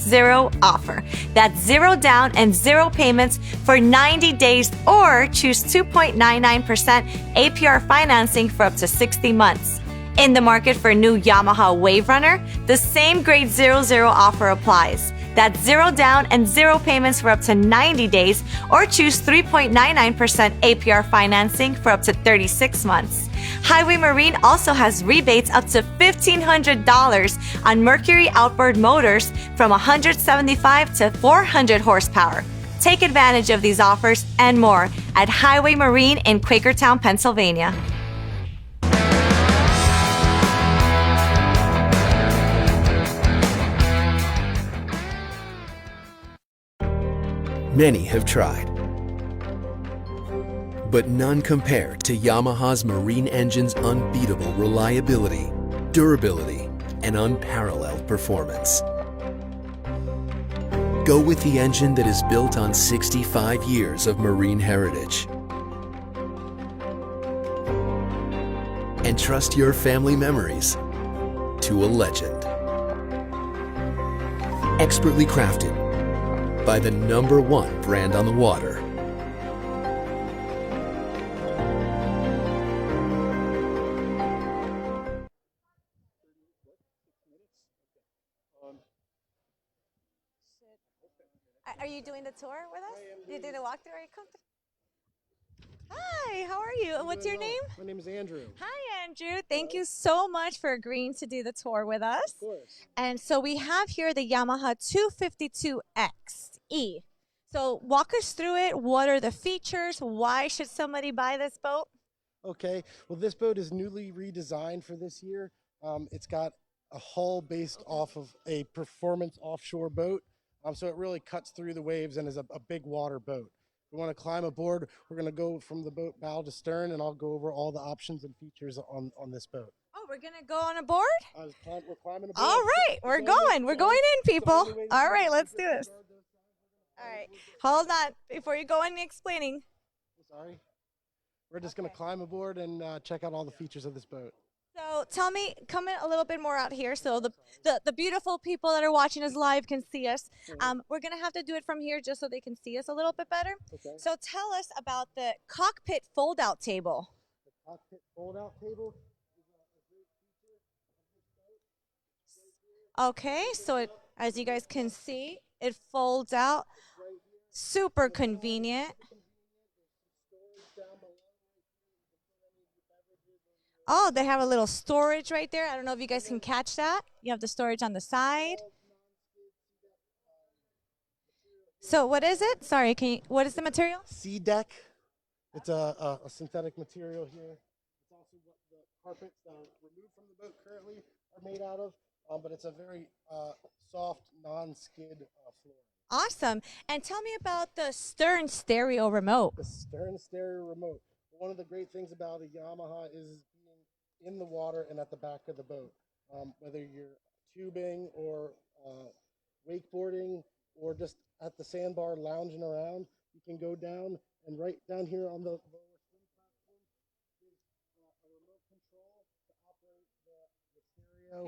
zero offer. That's 0 down and 0 payments for 90 days, or choose 2.99% APR financing for up to 60 months. In the market for new Yamaha Wave Runner, the same great 0-0 offer applies. That's 0 down and 0 payments for up to 90 days, or choose 3.99% APR financing for up to 36 months. Highway Marine also has rebates up to $1,500 on Mercury outboard motors from 175 to 400 horsepower. Take advantage of these offers and more at Highway Marine in Quakertown, Pennsylvania. Many have tried, but none compare to Yamaha's marine engine's unbeatable reliability, durability, and unparalleled performance. Go with the engine that is built on 65 years of marine heritage. And trust your family memories to a legend. Expertly crafted by the #1 brand on the water. Are you doing the tour with us? You did a walkthrough? Are you comfortable? Hi, how are you? What's your name? My name is Andrew. Hi, Andrew. Thank you so much for agreeing to do the tour with us. Of course. And so we have here the Yamaha 252XE. So walk us through it. What are the features? Why should somebody buy this boat? Okay, well, this boat is newly redesigned for this year. It's got a hull based off of a performance offshore boat. So it really cuts through the waves and is a big water boat. If you want to climb aboard, we're going to go from the boat bow to stern, and I'll go over all the options and features on this boat. Oh, we're going to go on a board? We're climbing aboard. All right, we're going. We're going in, people. All right, let's do this. All right, hold on. Before you go any explaining. Sorry. We're just going to climb aboard and check out all the features of this boat. So tell me, come in a little bit more out here so the beautiful people that are watching us live can see us. We're going to have to do it from here just so they can see us a little bit better. Okay. So tell us about the cockpit fold-out table. The cockpit fold-out table is a great feature of this boat. Okay, so it, as you guys can see, it folds out. Super convenient. Oh, they have a little storage right there. I don't know if you guys can catch that. You have the storage on the side. So what is it? Sorry, what is the material? Sea deck. It's a synthetic material here. It's also what the carpets that are removed from the boat currently are made out of, but it's a very soft, non-skid floor. Awesome. And tell me about the stern stereo remote. The stern stereo remote. One of the great things about a Yamaha is in the water and at the back of the boat. Whether you're tubing or wakeboarding or just at the sandbar lounging around, you can go down, and right down here on the lower swim platform is a remote control to operate the stereo.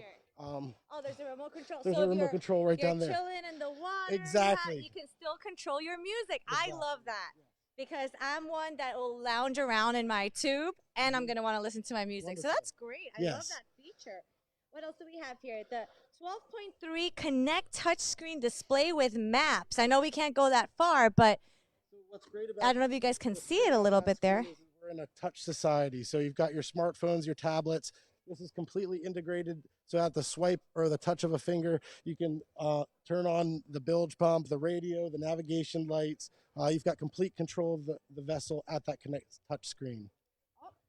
Oh, there's a remote control. There's a remote control right down there. You're chilling in the water. Exactly. You can still control your music. Exactly. I love that. Yeah. Because I'm one that will lounge around in my tube, and I'm going to want to listen to my music. Wonderful. So that's great. I love that feature. What else do we have here? The 12.3 Connect touchscreen display with maps. I know we can't go that far, but what's great about I don't know if you guys can see it a little bit there. We're in a touch society, so you've got your smartphones, your tablets. This is completely integrated, so at the swipe or the touch of a finger, you can turn on the bilge pump, the radio, the navigation lights. You've got complete control of the vessel at that Connect touch screen.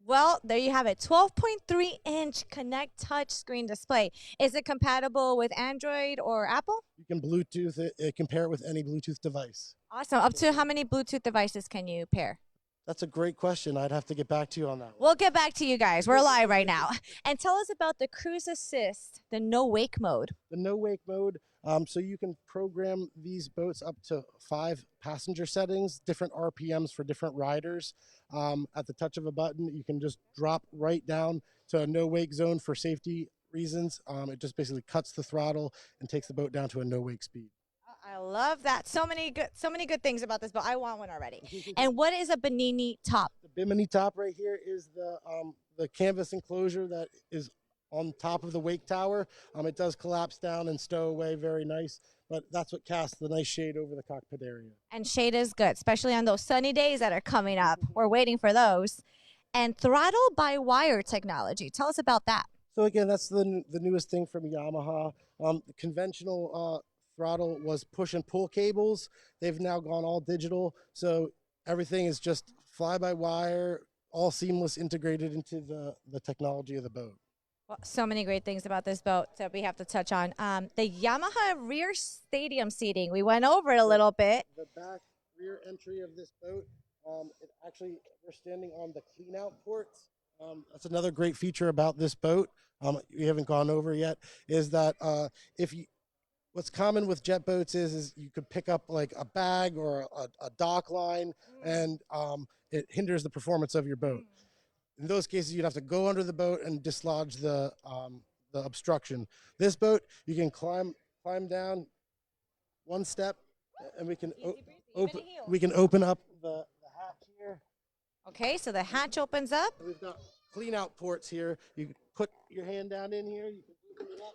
Well, there you have it. 12.3-inch Connect touch screen display. Is it compatible with Android or Apple? You can Bluetooth it, compare it with any Bluetooth device. Awesome. Up to how many Bluetooth devices can you pair? That's a great question. I'd have to get back to you on that one. We'll get back to you guys. We're live right now. And tell us about the cruise assist, the no wake mode. The no wake mode. So you can program these boats up to 5 passenger settings, different RPMs for different riders. At the touch of a button, you can just drop right down to a no wake zone for safety reasons. It just basically cuts the throttle and takes the boat down to a no wake speed. I love that. So many good things about this boat. I want one already. And what is a Bimini top? The Bimini top right here is the canvas enclosure that is on top of the wake tower. It does collapse down and stow away, very nice, but that's what casts the nice shade over the cockpit area. And shade is good, especially on those sunny days that are coming up. We're waiting for those. And throttle by wire technology. Tell us about that. So again, that's the newest thing from Yamaha. The conventional throttle was push and pull cables. They've now gone all digital, so everything is just fly-by-wire, all seamless, integrated into the technology of the boat. Well, so many great things about this boat that we have to touch on. The Yamaha rear stadium seating, we went over it a little bit. The back rear entry of this boat, we're standing on the clean-out ports. That's another great feature about this boat. We haven't gone over yet, is that what's common with jet boats is you could pick up like a bag or a dock line, and it hinders the performance of your boat. In those cases, you'd have to go under the boat and dislodge the obstruction. This boat, you can climb down one step, and we can open up the hatch here. Okay, so the hatch opens up. We've got clean out ports here. You can put your hand down in here. You can open it up.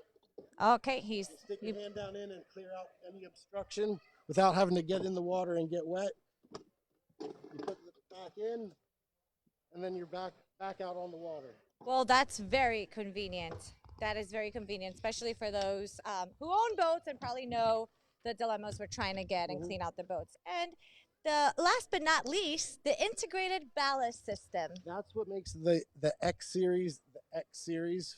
Okay, stick your hand down in and clear out any obstruction without having to get in the water and get wet. You put it back in, and then you're back out on the water. Well, that's very convenient. That is very convenient, especially for those who own boats and probably know the dilemmas we're trying to get and clean out the boats. And the last but not least, the integrated ballast system. That's what makes the X series the X series.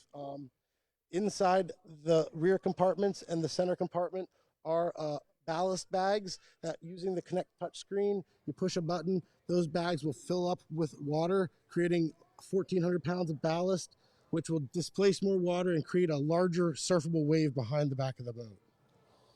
Inside the rear compartments and the center compartment are ballast bags that, using the Connect touch screen, you push a button, those bags will fill up with water, creating 1,400 pounds of ballast, which will displace more water and create a larger surfable wave behind the back of the boat.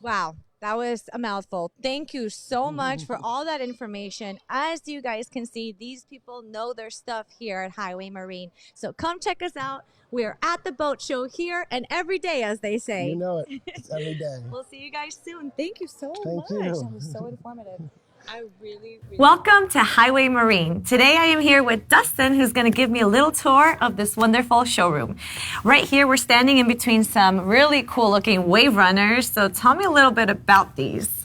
Wow, that was a mouthful. Thank you so much for all that information. As you guys can see, these people know their stuff here at Highway Marine. So come check us out. We're at the boat show here and every day, as they say. You know it. It's every day. We'll see you guys soon. Thank you so much. Thank you. That was so informative. I really Welcome to Highway Marine. Today I am here with Dustin, who's going to give me a little tour of this wonderful showroom. Right here, we're standing in between some really cool looking wave runners. So tell me a little bit about these.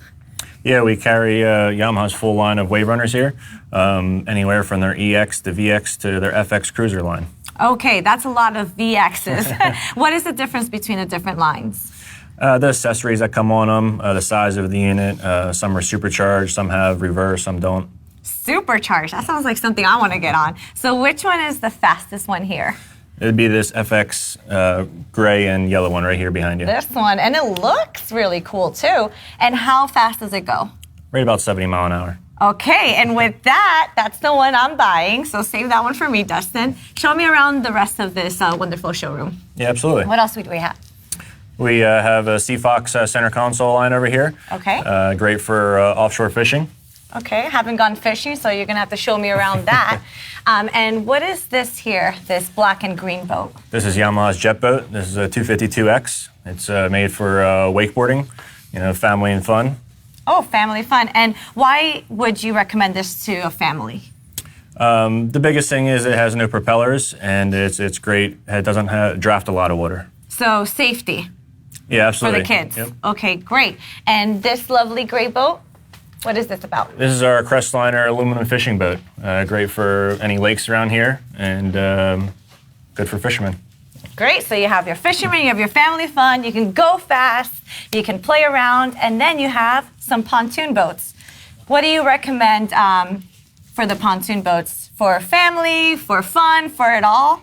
Yeah, we carry Yamaha's full line of wave runners here, anywhere from their EX to VX to their FX cruiser line. Okay, that's a lot of VXs. What is the difference between the different lines? The accessories that come on them, the size of the unit, some are supercharged, some have reverse, some don't. Supercharged, that sounds like something I want to get on. So which one is the fastest one here? It'd be this FX gray and yellow one right here behind you. This one, and it looks really cool too. And how fast does it go? Right about 70 miles an hour. Okay, and with that, that's the one I'm buying. So save that one for me, Dustin. Show me around the rest of this wonderful showroom. Yeah, absolutely. What else do we have? We have a Seafox center console line over here. Okay. Great for offshore fishing. Okay, haven't gone fishing, so you're going to have to show me around that. And what is this here, this black and green boat? This is Yamaha's jet boat. This is a 252X. It's made for wakeboarding, family and fun. Oh, family fun. And why would you recommend this to a family? The biggest thing is it has no propellers, and it's great. It doesn't draft a lot of water. So safety. Yeah, absolutely. For the kids. Yep. Okay, great. And this lovely gray boat, what is this about? This is our Crestliner aluminum fishing boat. Great for any lakes around here, and good for fishermen. Great, so you have your fishermen, you have your family fun, you can go fast, you can play around, and then you have some pontoon boats. What do you recommend for the pontoon boats? For family, for fun, for it all?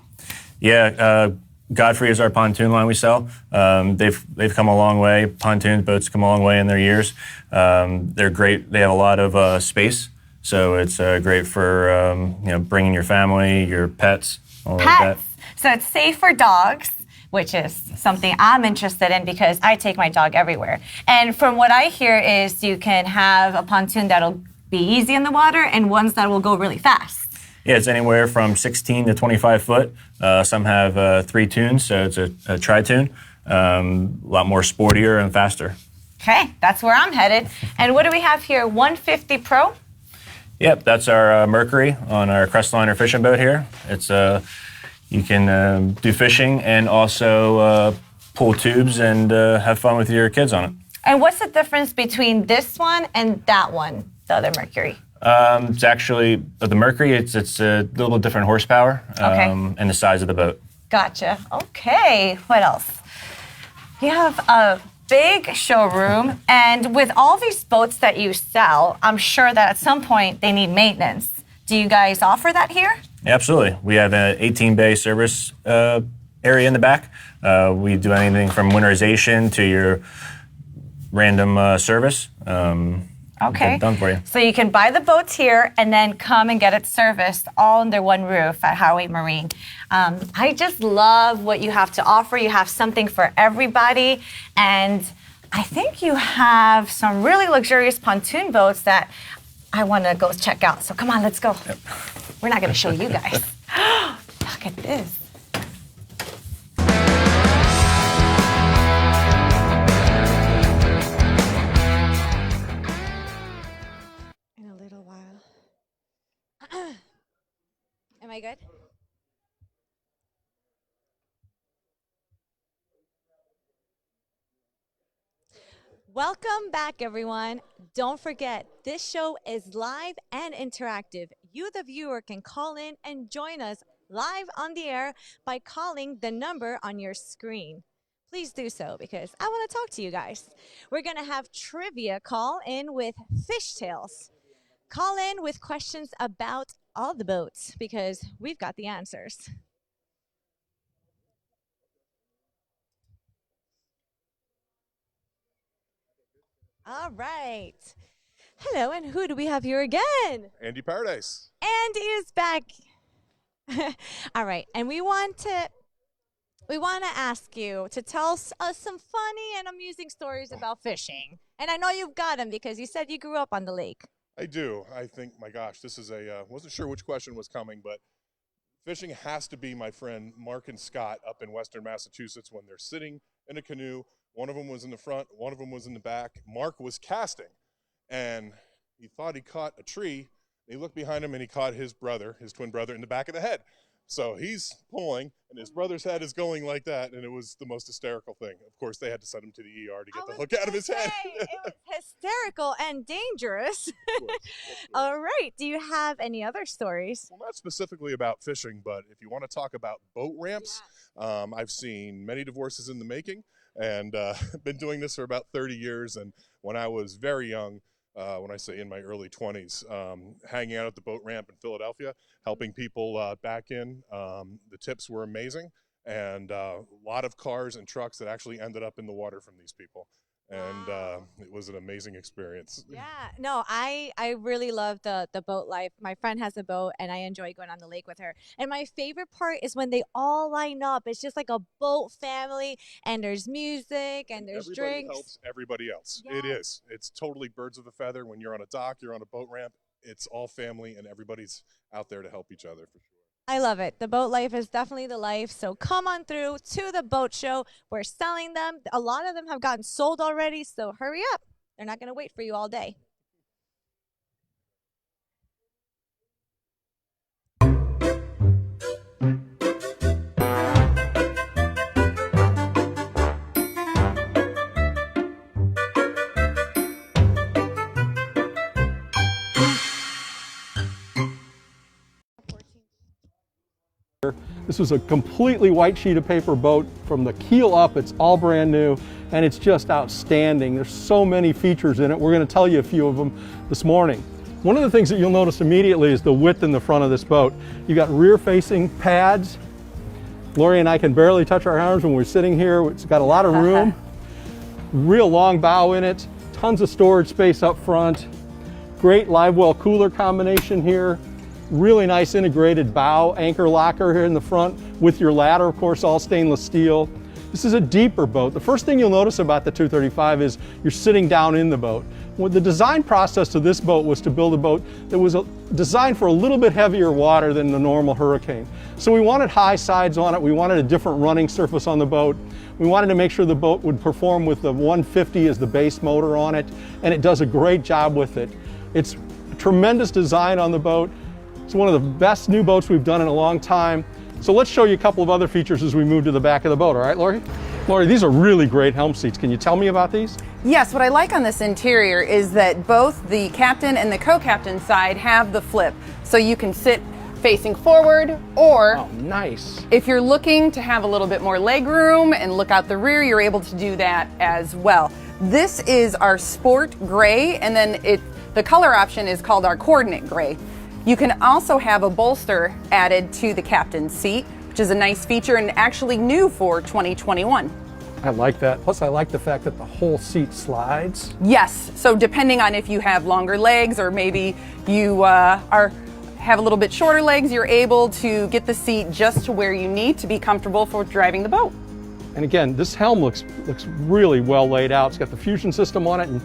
Yeah, Godfrey is our pontoon line we sell. They've come a long way. Pontoon boats come a long way in their years. They're great. They have a lot of space, so it's great for bringing your family, your pets, all like that. So it's safe for dogs, which is something I'm interested in because I take my dog everywhere. And from what I hear is you can have a pontoon that'll be easy in the water and ones that will go really fast. Yeah, it's anywhere from 16 to 25 foot. Some have 3 tunes, so it's a tri-tune. A lot more sportier and faster. Okay, that's where I'm headed. And what do we have here? 150 Pro? Yep, that's our Mercury on our Crestliner fishing boat here. It's you can do fishing and also pull tubes and have fun with your kids on it. And what's the difference between this one and that one, the other Mercury? It's actually, the Mercury, it's a little different horsepower and the size of the boat. Gotcha. Okay, what else? You have a big showroom, and with all these boats that you sell, I'm sure that at some point they need maintenance. Do you guys offer that here? Absolutely. We have an 18-bay service area in the back. We do anything from winterization to your random service. Okay. Done for you. So you can buy the boats here and then come and get it serviced all under one roof at Highway Marine. I just love what you have to offer. You have something for everybody. And I think you have some really luxurious pontoon boats that I want to go check out. So come on, let's go. Yep. We're not going to show you guys. Look at this. Am I good? Welcome back, everyone. Don't forget, this show is live and interactive. You, the viewer, can call in and join us live on the air by calling the number on your screen. Please do so because I want to talk to you guys. We're going to have trivia call in with fishtails. Call in with questions about all the boats because we've got the answers. All right. Hello, and who do we have here again? Andy Paradise. Andy is back. All right, and we want to ask you to tell us some funny and amusing stories about fishing. And I know you've got them because you said you grew up on the lake. I do. I think, my gosh, this is wasn't sure which question was coming, but fishing has to be my friend Mark and Scott up in Western Massachusetts when they're sitting in a canoe. One of them was in the front, one of them was in the back. Mark was casting, and he thought he caught a tree. He looked behind him, and he caught his brother, his twin brother, in the back of the head. So he's pulling, and his brother's head is going like that, and it was the most hysterical thing. Of course, they had to send him to the ER to get the hook out of his head. It was hysterical and dangerous. Of course. All right. Do you have any other stories? Well, not specifically about fishing, but if you want to talk about boat ramps, I've seen many divorces in the making, and been doing this for about 30 years. And when I was very young, when I say in my early 20s, hanging out at the boat ramp in Philadelphia, helping people back in. The tips were amazing, and a lot of cars and trucks that actually ended up in the water from these people. And it was an amazing experience. Yeah, no, I really love the boat life. My friend has a boat, and I enjoy going on the lake with her. And my favorite part is when they all line up. It's just like a boat family, and there's music, and there's everybody drinks. Helps everybody else. Yes. It is. It's totally birds of a feather. When you're on a dock, you're on a boat ramp. It's all family, and everybody's out there to help each other for sure. I love it. The boat life is definitely the life. So come on through to the boat show. We're selling them. A lot of them have gotten sold already, so hurry up. They're not going to wait for you all day. This was a completely white sheet of paper boat from the keel up. It's all brand new, and it's just outstanding. There's so many features in it. We're going to tell you a few of them this morning. One of the things that you'll notice immediately is the width in the front of this boat. You got rear-facing pads. Lori and I can barely touch our arms when we're sitting here. It's got a lot of room. Real long bow in it. Tons of storage space up front. Great live well cooler combination here. Really nice integrated bow anchor locker here in the front with your ladder, of course, all stainless steel. This is a deeper boat. The first thing you'll notice about the 235 is you're sitting down in the boat. Well, the design process of this boat was to build a boat that was designed for a little bit heavier water than the normal Hurricane. So we wanted high sides on it. We wanted a different running surface on the boat. We wanted to make sure the boat would perform with the 150 as the base motor on it, and it does a great job with it. It's a tremendous design on the boat. It's one of the best new boats we've done in a long time. So let's show you a couple of other features as we move to the back of the boat, all right, Lori? Lori, these are really great helm seats. Can you tell me about these? Yes, what I like on this interior is that both the captain and the co-captain side have the flip. So you can sit facing forward, or oh, nice. If you're looking to have a little bit more leg room and look out the rear, you're able to do that as well. This is our sport gray, and then the color option is called our coordinate gray. You can also have a bolster added to the captain's seat, which is a nice feature and actually new for 2021. I like that. Plus, I like the fact that the whole seat slides. Yes, so depending on if you have longer legs or maybe you have a little bit shorter legs, you're able to get the seat just to where you need to be comfortable for driving the boat. And again, this helm looks really well laid out. It's got the fusion system on it, and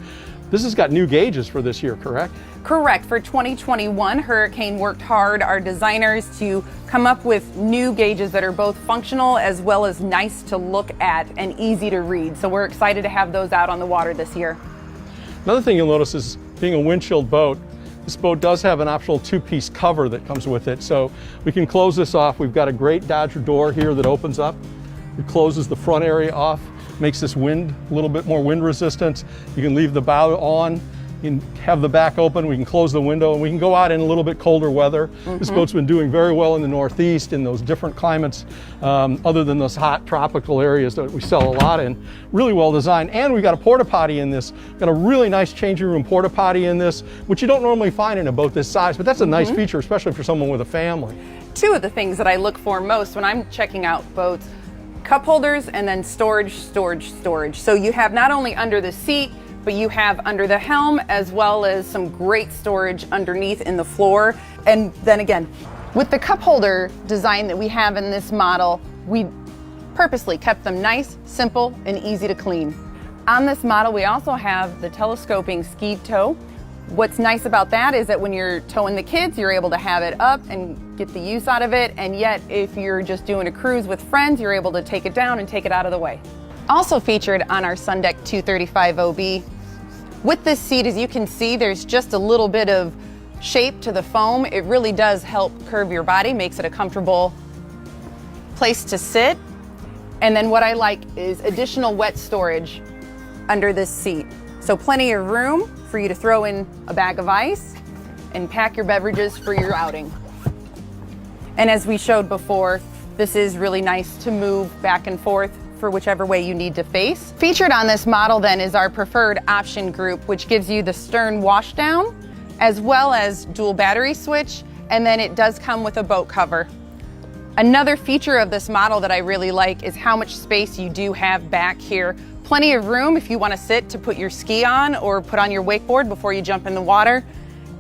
this has got new gauges for this year, correct? Correct. For 2021, Hurricane worked hard, our designers, to come up with new gauges that are both functional as well as nice to look at and easy to read. So we're excited to have those out on the water this year. Another thing you'll notice is, being a windshield boat, this boat does have an optional two-piece cover that comes with it. So we can close this off. We've got a great Dodger door here that opens up. It closes the front area off, makes this wind a little bit more wind resistant. You can leave the bow on, you can have the back open, we can close the window, and we can go out in a little bit colder weather. This boat's been doing very well in the Northeast in those different climates, other than those hot tropical areas that we sell a lot in. Really well designed. And we got a porta potty in this. Got a really nice changing room porta potty in this, which you don't normally find in a boat this size, but that's a nice feature, especially for someone with a family. Two of the things that I look for most when I'm checking out boats: cup holders and then storage. So you have not only under the seat, but you have under the helm, as well as some great storage underneath in the floor. And then again, with the cup holder design that we have in this model, we purposely kept them nice, simple, and easy to clean. On this model, we also have the telescoping ski tow. What's nice about that is that when you're towing the kids, you're able to have it up and get the use out of it, and yet if you're just doing a cruise with friends, you're able to take it down and take it out of the way. Also featured on our Sundeck 235 OB, with this seat, as you can see, there's just a little bit of shape to the foam. It really does help curve your body, makes it a comfortable place to sit. And then what I like is additional wet storage under this seat. So plenty of room for you to throw in a bag of ice and pack your beverages for your outing. And as we showed before, this is really nice to move back and forth for whichever way you need to face. Featured on this model then is our preferred option group, which gives you the stern washdown as well as dual battery switch, and then it does come with a boat cover. Another feature of this model that I really like is how much space you do have back here. Plenty of room if you want to sit to put your ski on or put on your wakeboard before you jump in the water.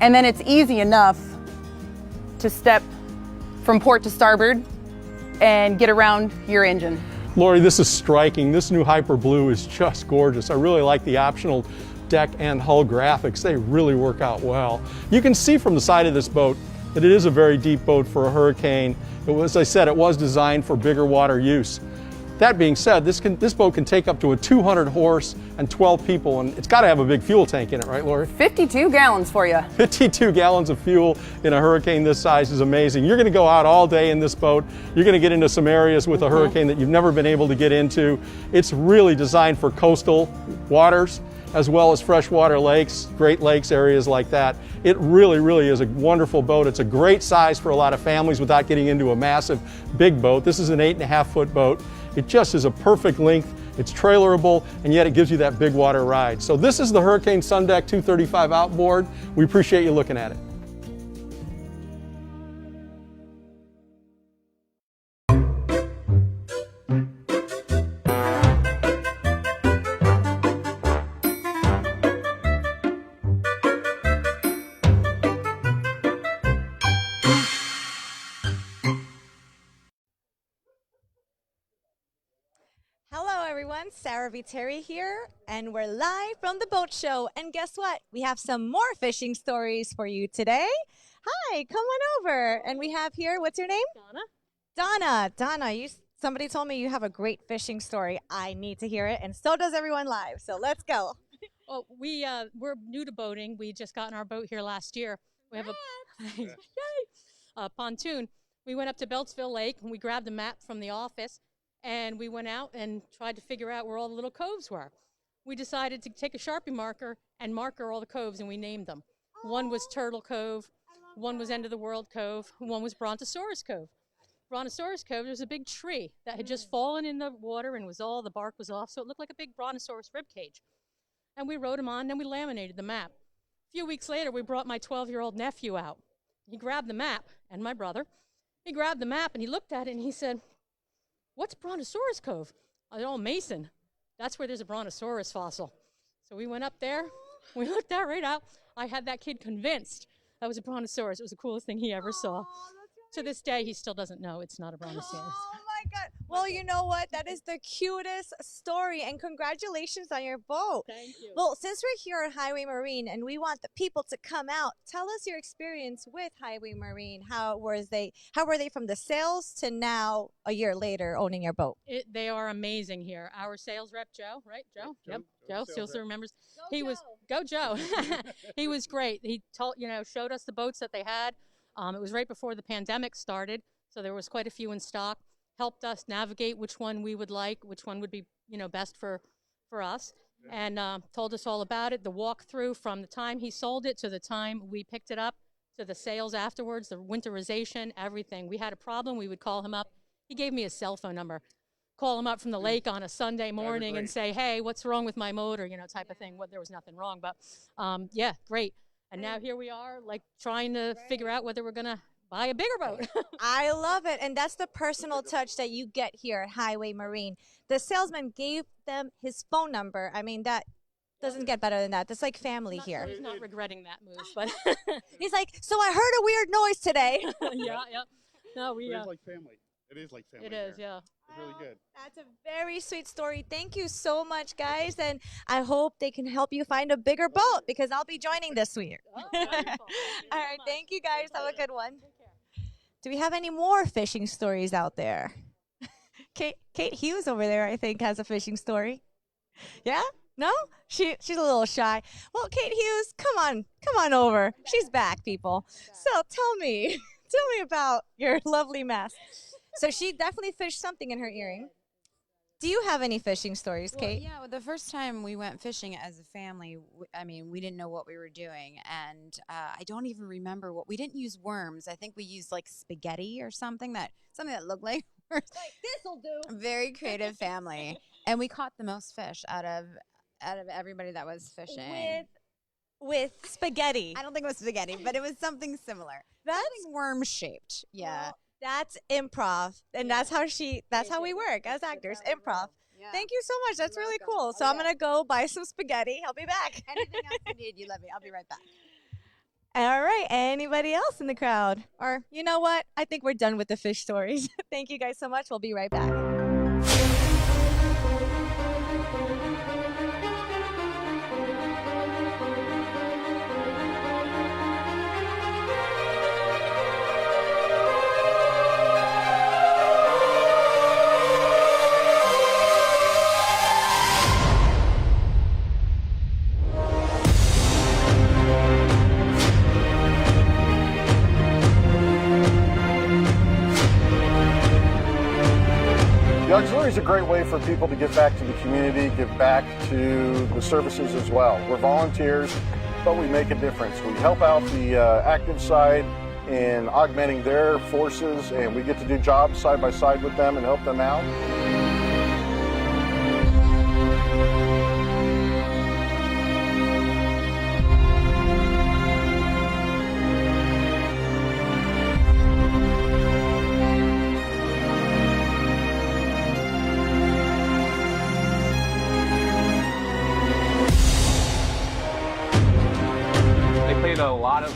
And then it's easy enough to step from port to starboard and get around your engine. Lori, this is striking. This new Hyper Blue is just gorgeous. I really like the optional deck and hull graphics. They really work out well. You can see from the side of this boat that it is a very deep boat for a Hurricane. As I said, it was designed for bigger water use. That being said, this boat can take up to a 200 horse and 12 people, and it's got to have a big fuel tank in it, right, Lori? 52 gallons for you. 52 gallons of fuel in a Hurricane this size is amazing. You're going to go out all day in this boat. You're going to get into some areas with a Hurricane that you've never been able to get into. It's really designed for coastal waters as well as freshwater lakes, Great Lakes, areas like that. It really, really is a wonderful boat. It's a great size for a lot of families without getting into a massive big boat. This is an 8.5-foot boat. It just is a perfect length. It's trailerable, and yet it gives you that big water ride. So this is the Hurricane Sundeck 235 outboard. We appreciate you looking at it. Hello everyone, Sarah V. Terry here, and we're live from the boat show. And guess what? We have some more fishing stories for you today. Hi, come on over. And we have here, what's your name? Donna. Donna, Somebody told me you have a great fishing story. I need to hear it, and so does everyone live. So let's go. Well, we're new to boating. We just got in our boat here last year. We have a pontoon. We went up to Beltsville Lake and we grabbed a map from the office and we went out and tried to figure out where all the little coves were. We decided to take a Sharpie marker and marker all the coves, and we named them. One was Turtle Cove, one was End of the World Cove, one was Brontosaurus Cove. Brontosaurus Cove, there was a big tree that had just fallen in the water and the bark was off, so it looked like a big brontosaurus rib cage. And we wrote them on, then we laminated the map. A few weeks later, we brought my 12-year-old nephew out. He grabbed the map, and my brother. He grabbed the map and he looked at it and he said, "What's Brontosaurus Cove?" I said, "Oh, Mason, that's where there's a Brontosaurus fossil." So we went up there, we looked that right out. I had that kid convinced that was a Brontosaurus. It was the coolest thing he ever saw. To this day, he still doesn't know it's not a Brontosaurus. Oh my God. Well, you know what? That is the cutest story, and congratulations on your boat. Thank you. Well, since we're here at Highway Marine and we want the people to come out, tell us your experience with Highway Marine. How were they from the sales to now, a year later, owning your boat? They are amazing here. Our sales rep, Joe, right? Joe? Yep. Joe still remembers. Go Joe. He was great. He showed us the boats that they had. It was right before the pandemic started, so there was quite a few in stock. Helped us navigate which one we would like, which one would be, best for us, and told us all about it. The walkthrough from the time he sold it to the time we picked it up to the sales afterwards, the winterization, everything. We had a problem, we would call him up. He gave me his cell phone number. Call him up from the lake on a Sunday morning and say, "Hey, what's wrong with my motor?" Type of thing. There was nothing wrong, but yeah, great. And now here we are, trying to figure out whether we're going to buy a bigger boat. I love it. And that's the personal touch that you get here at Highway Marine. The salesman gave them his phone number. I mean, that doesn't get better than that. That's like family here. He's not regretting that move, but he's like, "So I heard a weird noise today." Yeah. No, It is like family. It is like family. It is, here. yeah. It's really good. That's a very sweet story. Thank you so much, guys. And I hope they can help you find a bigger boat because I'll be joining this week. Oh, wonderful. All right. Thank you, guys. Have a good one. Do we have any more fishing stories out there? Kate Hughes over there, I think, has a fishing story. Yeah? No? She's a little shy. Well, Kate Hughes, come on over. She's back, people. So tell me about your lovely mess. So she definitely fished something in her earring. Do you have any fishing stories, Kate? Well, yeah, the first time we went fishing as a family, we didn't know what we were doing. And I don't even remember we didn't use worms. I think we used spaghetti or something that looked like worms. This'll do. Very creative family. And we caught the most fish out of everybody that was fishing. With spaghetti. I don't think it was spaghetti, but it was something similar. Something worm shaped. Yeah. Well, that's improv, and that's how we work as actors. Improv. Yeah. Thank you so much. That's really cool. So I'm gonna go buy some spaghetti. I'll be back. Anything else you need, you let me. I'll be right back. All right. Anybody else in the crowd? Or you know what? I think we're done with the fish stories. Thank you guys so much. We'll be right back. The auxiliary is a great way for people to give back to the community, give back to the services as well. We're volunteers, but we make a difference. We help out the active side in augmenting their forces, and we get to do jobs side by side with them and help them out. A lot of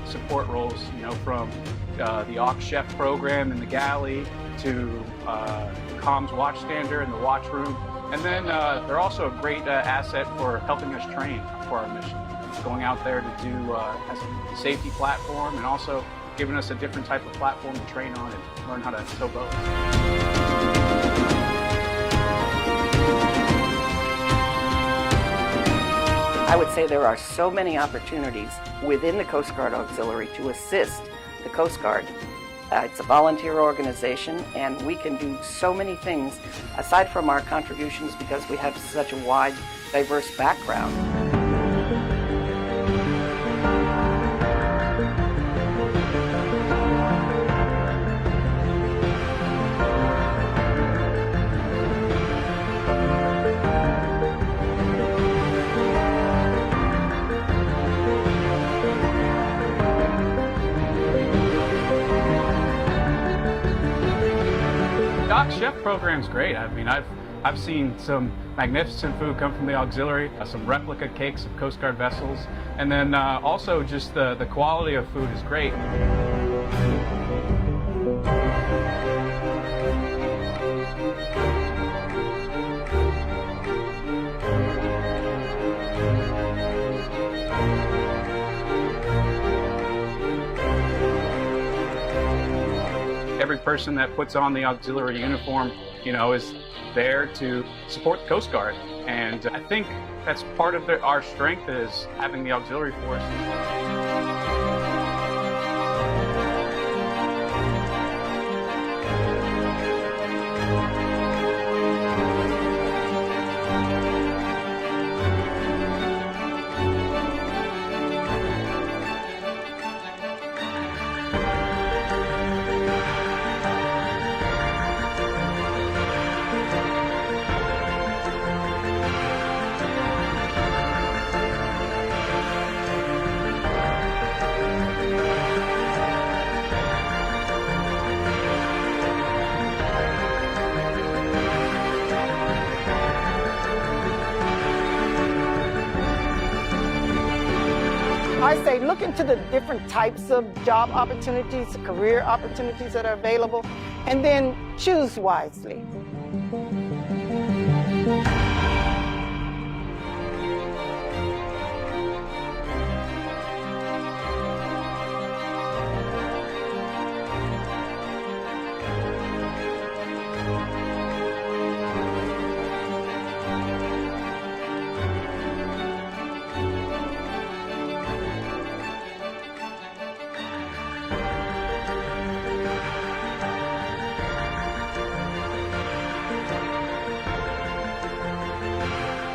support roles, from the aux chef program in the galley to comms watchstander in the watch room. And then they're also a great asset for helping us train for our mission. Going out there to do as a safety platform and also giving us a different type of platform to train on and learn how to tow boats. I would say there are so many opportunities within the Coast Guard Auxiliary to assist the Coast Guard. It's a volunteer organization, and we can do so many things aside from our contributions because we have such a wide, diverse background. Chef program's great. I mean, I've seen some magnificent food come from the auxiliary, some replica cakes of Coast Guard vessels, and then also just the quality of food is great. Every person that puts on the auxiliary uniform, you know, is there to support the Coast Guard. And I think that's part of our strength is having the auxiliary force. I say look into the different types of job opportunities, career opportunities that are available, and then choose wisely.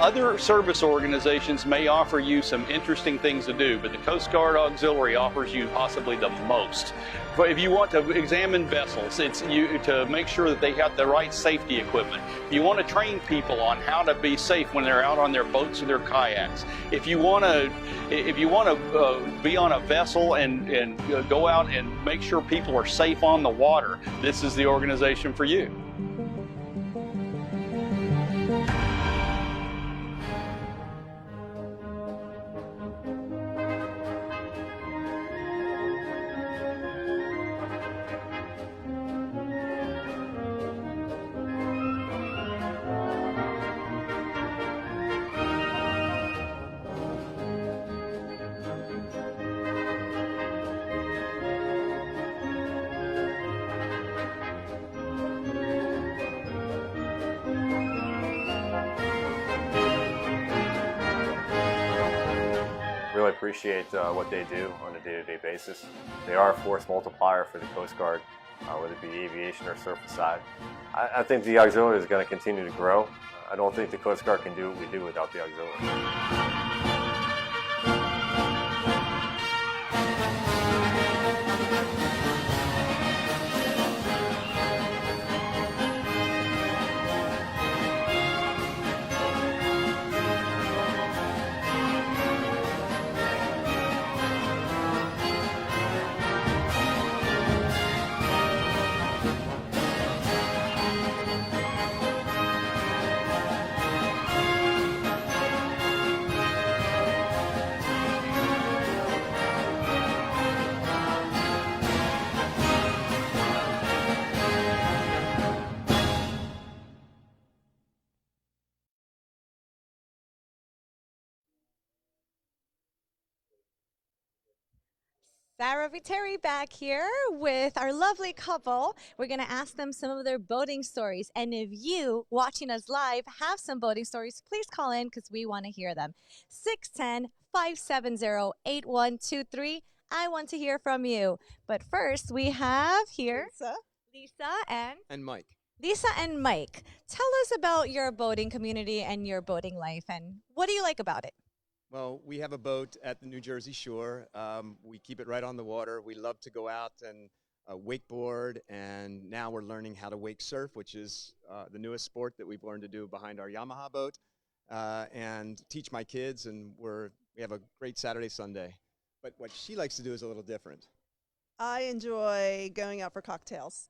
Other service organizations may offer you some interesting things to do, but the Coast Guard Auxiliary offers you possibly the most. But if you want to examine vessels, it's to make sure that they have the right safety equipment. You want to train people on how to be safe when they're out on their boats or their kayaks. If you want to be on a vessel and go out and make sure people are safe on the water, this is the organization for you. Really appreciate what they do on a day-to-day basis. They are a force multiplier for the Coast Guard, whether it be aviation or surface side. I think the auxiliary is going to continue to grow. I don't think the Coast Guard can do what we do without the auxiliary. Sarah Viteri back here with our lovely couple. We're going to ask them some of their boating stories. And if you watching us live have some boating stories, please call in because we want to hear them. 610-570-8123. I want to hear from you. But first, we have here Lisa and Mike. Lisa and Mike, tell us about your boating community and your boating life, and what do you like about it? Well, we have a boat at the New Jersey shore. We keep it right on the water. We love to go out and wakeboard, and now we're learning how to wake surf, which is the newest sport that we've learned to do behind our Yamaha boat, and teach my kids, and we have a great Saturday, Sunday. But what she likes to do is a little different. I enjoy going out for cocktails.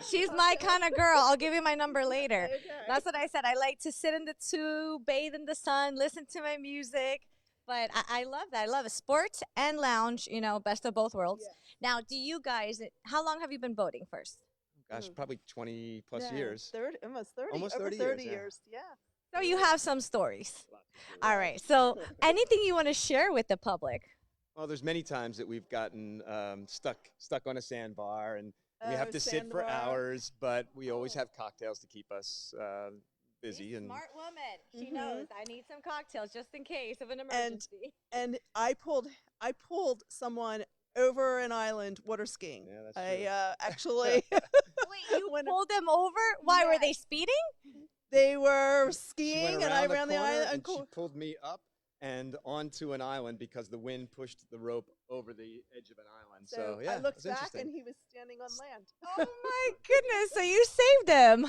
She's my kind of girl. I'll give you my number later. Okay. That's what I said. I like to sit in the tube, bathe in the sun, listen to my music. But I love that. I love it. Sport and lounge, you know, best of both worlds. Yeah. Now, do you guys, how long have you been boating first? Gosh, probably 20 plus years. 30, almost 30. Almost over 30 years. Yeah. So you have some stories. All right. So anything you want to share with the public? Well, there's many times that we've gotten stuck on a sandbar, and we have to sit for hours, but we always have cocktails to keep us busy. And smart woman. She knows I need some cocktails just in case of an emergency. And I pulled someone over an island water skiing. Yeah, that's true. I actually Wait, you pulled them over? Why were they speeding? They were skiing, and I ran the island, and she pulled me up and onto an island because the wind pushed the rope over the edge of an island. So yeah, I looked back and he was standing on land. Oh my goodness, so you saved him.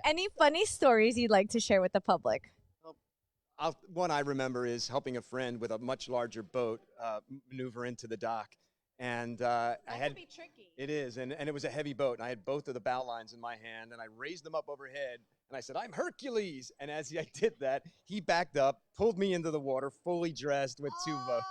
Any funny stories you'd like to share with the public? One I remember is helping a friend with a much larger boat maneuver into the dock. And that can be tricky. It is, and it was a heavy boat, and I had both of the bow lines in my hand, and I raised them up overhead, and I said, "I'm Hercules!" And as I did that, he backed up, pulled me into the water, fully dressed with two bow lines.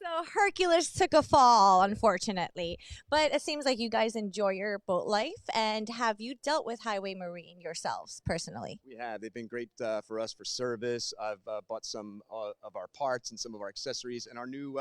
So Hercules took a fall, unfortunately. But it seems like you guys enjoy your boat life. And have you dealt with Highway Marine yourselves personally? We have. They've been great for us for service. I've bought some of our parts and some of our accessories, and our new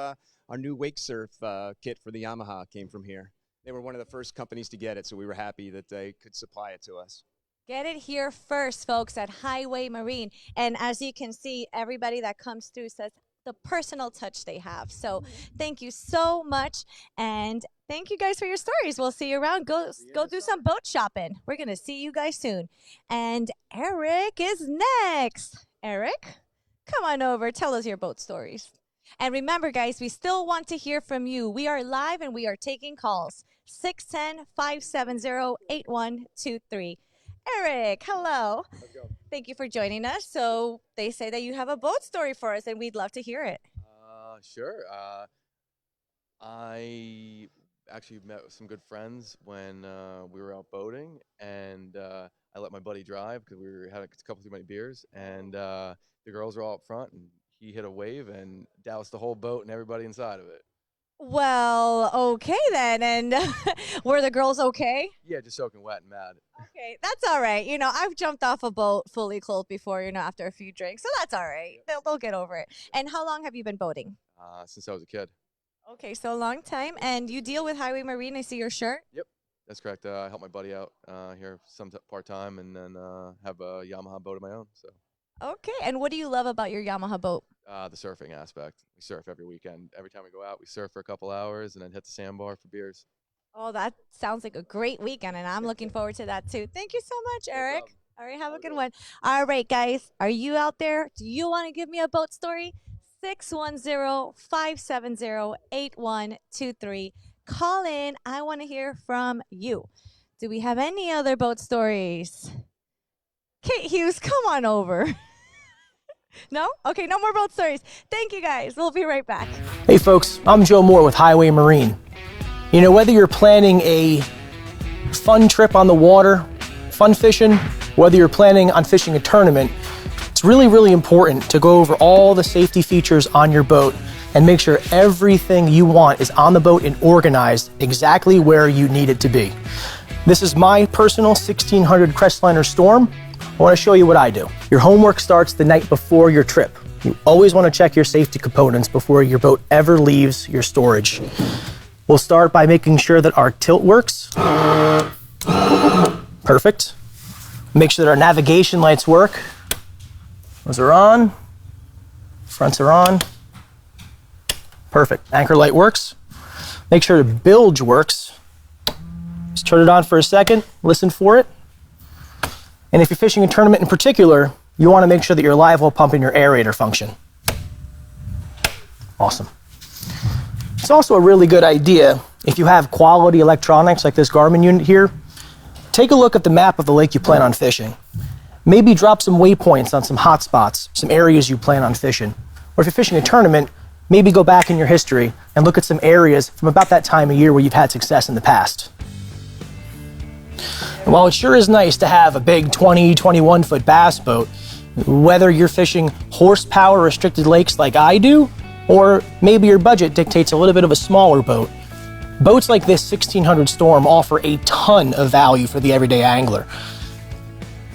wake surf kit for the Yamaha came from here. They were one of the first companies to get it, so we were happy that they could supply it to us. Get it here first, folks, at Highway Marine. And as you can see, everybody that comes through says the personal touch they have. So thank you so much. And thank you guys for your stories. We'll see you around. Go do some boat shopping. We're going to see you guys soon. And Eric is next. Eric, come on over. Tell us your boat stories. And remember, guys, we still want to hear from you. We are live and we are taking calls. 610-570-8123. Eric, hello. Thank you for joining us. So they say that you have a boat story for us, and we'd love to hear it. Sure. I actually met with some good friends when we were out boating, and I let my buddy drive because we had a couple too many beers, and the girls were all up front, and he hit a wave and doused the whole boat and everybody inside of it. Well, okay then. And were the girls okay? Yeah, just soaking wet and mad. Okay, that's all right. You know, I've jumped off a boat fully clothed before, you know, after a few drinks. So that's all right. They'll get over it. And how long have you been boating? Since I was a kid. Okay, so a long time. And you deal with Highway Marine. I see your shirt. Yep, that's correct. I help my buddy out here some part-time, and then have a Yamaha boat of my own. So. Okay, and what do you love about your Yamaha boat? The surfing aspect. We surf every weekend. Every time we go out, we surf for a couple hours and then hit the sandbar for beers. Oh, that sounds like a great weekend, and I'm looking forward to that too. Thank you so much, Eric. All right, have a good one. All right, guys, are you out there? Do you want to give me a boat story? 610-570-8123. Call in. I want to hear from you. Do we have any other boat stories? Kate Hughes, come on over. No? Okay, no more boat stories. Thank you, guys. We'll be right back. Hey, folks. I'm Joe Moore with Highway Marine. You know, whether you're planning a fun trip on the water, fun fishing, whether you're planning on fishing a tournament, it's really, really important to go over all the safety features on your boat and make sure everything you want is on the boat and organized exactly where you need it to be. This is my personal 1600 Crestliner Storm. I want to show you what I do. Your homework starts the night before your trip. you always want to check your safety components before your boat ever leaves your storage. We'll start by making sure that our tilt works. Perfect. Make sure that our navigation lights work. Those are on. Fronts are on. Perfect. Anchor light works. Make sure the bilge works. Just turn it on for a second, listen for it. And if you're fishing a tournament in particular, you want to make sure that your live well pump and your aerator function. Awesome. It's also a really good idea if you have quality electronics like this Garmin unit here. Take a look at the map of the lake you plan on fishing. Maybe drop some waypoints on some hot spots, some areas you plan on fishing. Or if you're fishing a tournament, maybe go back in your history and look at some areas from about that time of year where you've had success in the past. And while it sure is nice to have a big 20, 21-foot bass boat, whether you're fishing horsepower restricted lakes like I do, or maybe your budget dictates a little bit of a smaller boat, boats like this 1600 Storm offer a ton of value for the everyday angler.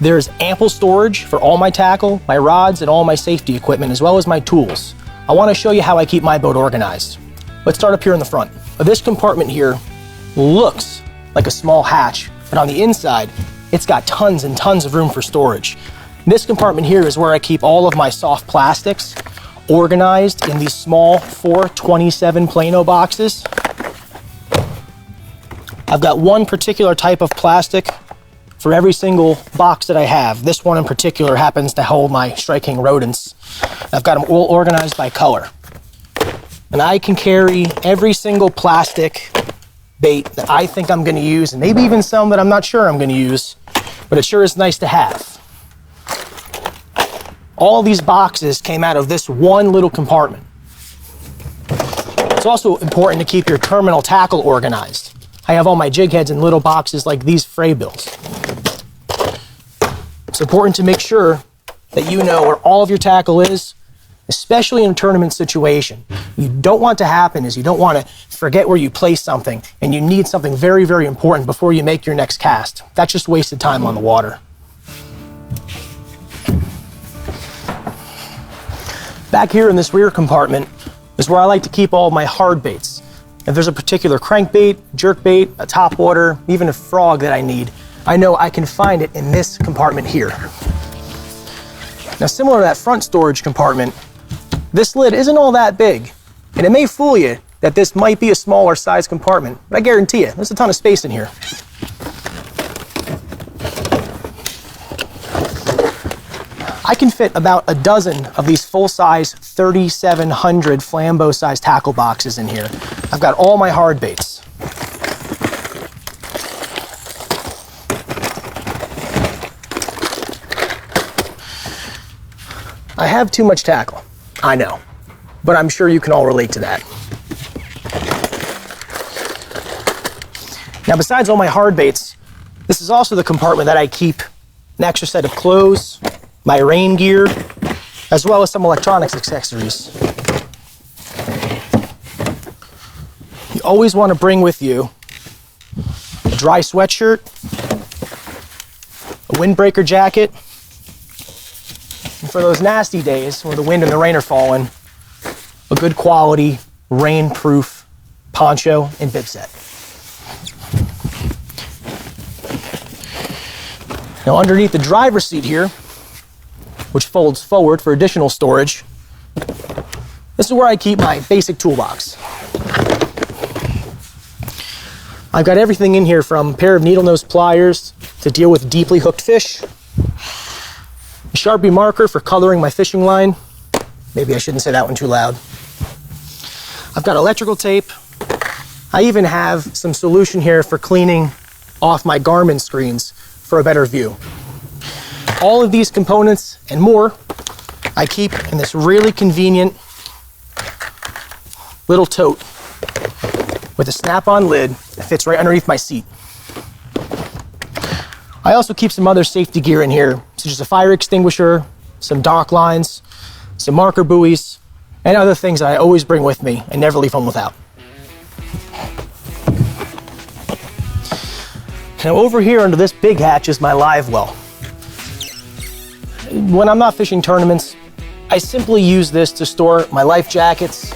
There's ample storage for all my tackle, my rods, and all my safety equipment, as well as my tools. I want to show you how I keep my boat organized. Let's start up here in the front. This compartment here looks like a small hatch, but on the inside, it's got tons and tons of room for storage. This compartment here is where I keep all of my soft plastics organized in these small 427 Plano boxes. I've got one particular type of plastic for every single box that I have. This one in particular happens to hold my striking rodents. I've got them all organized by color. And I can carry every single plastic bait that I think I'm going to use, and maybe even some that I'm not sure I'm going to use, but it sure is nice to have. All these boxes came out of this one little compartment. It's also important to keep your terminal tackle organized. I have all my jig heads in little boxes like these fray bills. It's important to make sure that you know where all of your tackle is, especially in a tournament situation. You don't want to happen is you don't want to forget where you place something and you need something very, very important before you make your next cast. That's just wasted time on the water. Back here in this rear compartment is where I like to keep all my hard baits. If there's a particular crankbait, jerkbait, a topwater, even a frog that I need, I know I can find it in this compartment here. Now, similar to that front storage compartment, this lid isn't all that big, and it may fool you that this might be a smaller size compartment, but I guarantee you, there's a ton of space in here. I can fit about a dozen of these full-size 3,700 flambeau-sized tackle boxes in here. I've got all my hard baits. I have too much tackle, I know, but I'm sure you can all relate to that. Now, besides all my hard baits, this is also the compartment that I keep an extra set of clothes, my rain gear, as well as some electronics accessories. You always want to bring with you a dry sweatshirt, a windbreaker jacket, and for those nasty days where the wind and the rain are falling, a good quality rain-proof poncho and bib set. Now, underneath the driver's seat here, which folds forward for additional storage, this is where I keep my basic toolbox. I've got everything in here from a pair of needle nose pliers to deal with deeply hooked fish, a Sharpie marker for coloring my fishing line. Maybe I shouldn't say that one too loud. I've got electrical tape. I even have some solution here for cleaning off my Garmin screens for a better view. All of these components and more I keep in this really convenient little tote with a snap-on lid that fits right underneath my seat. I also keep some other safety gear in here, such as a fire extinguisher, some dock lines, some marker buoys, and other things that I always bring with me and never leave home without. Now, over here under this big hatch is my live well. When I'm not fishing tournaments, I simply use this to store my life jackets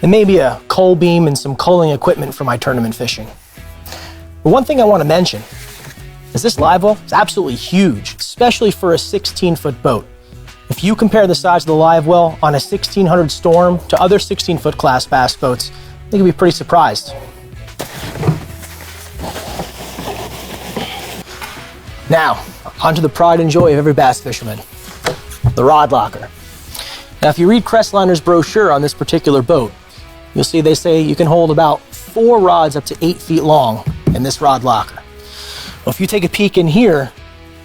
and maybe a coal beam and some coaling equipment for my tournament fishing. But one thing I want to mention is this live well is absolutely huge, especially for a 16-foot boat. If you compare the size of the live well on a 1600 Storm to other 16-foot class bass boats, I think you'll be pretty surprised. Now, onto the pride and joy of every bass fisherman, the rod locker. Now, if you read Crestliner's brochure on this particular boat, you'll see they say you can hold about 4 rods up to 8 feet long in this rod locker. Well, if you take a peek in here,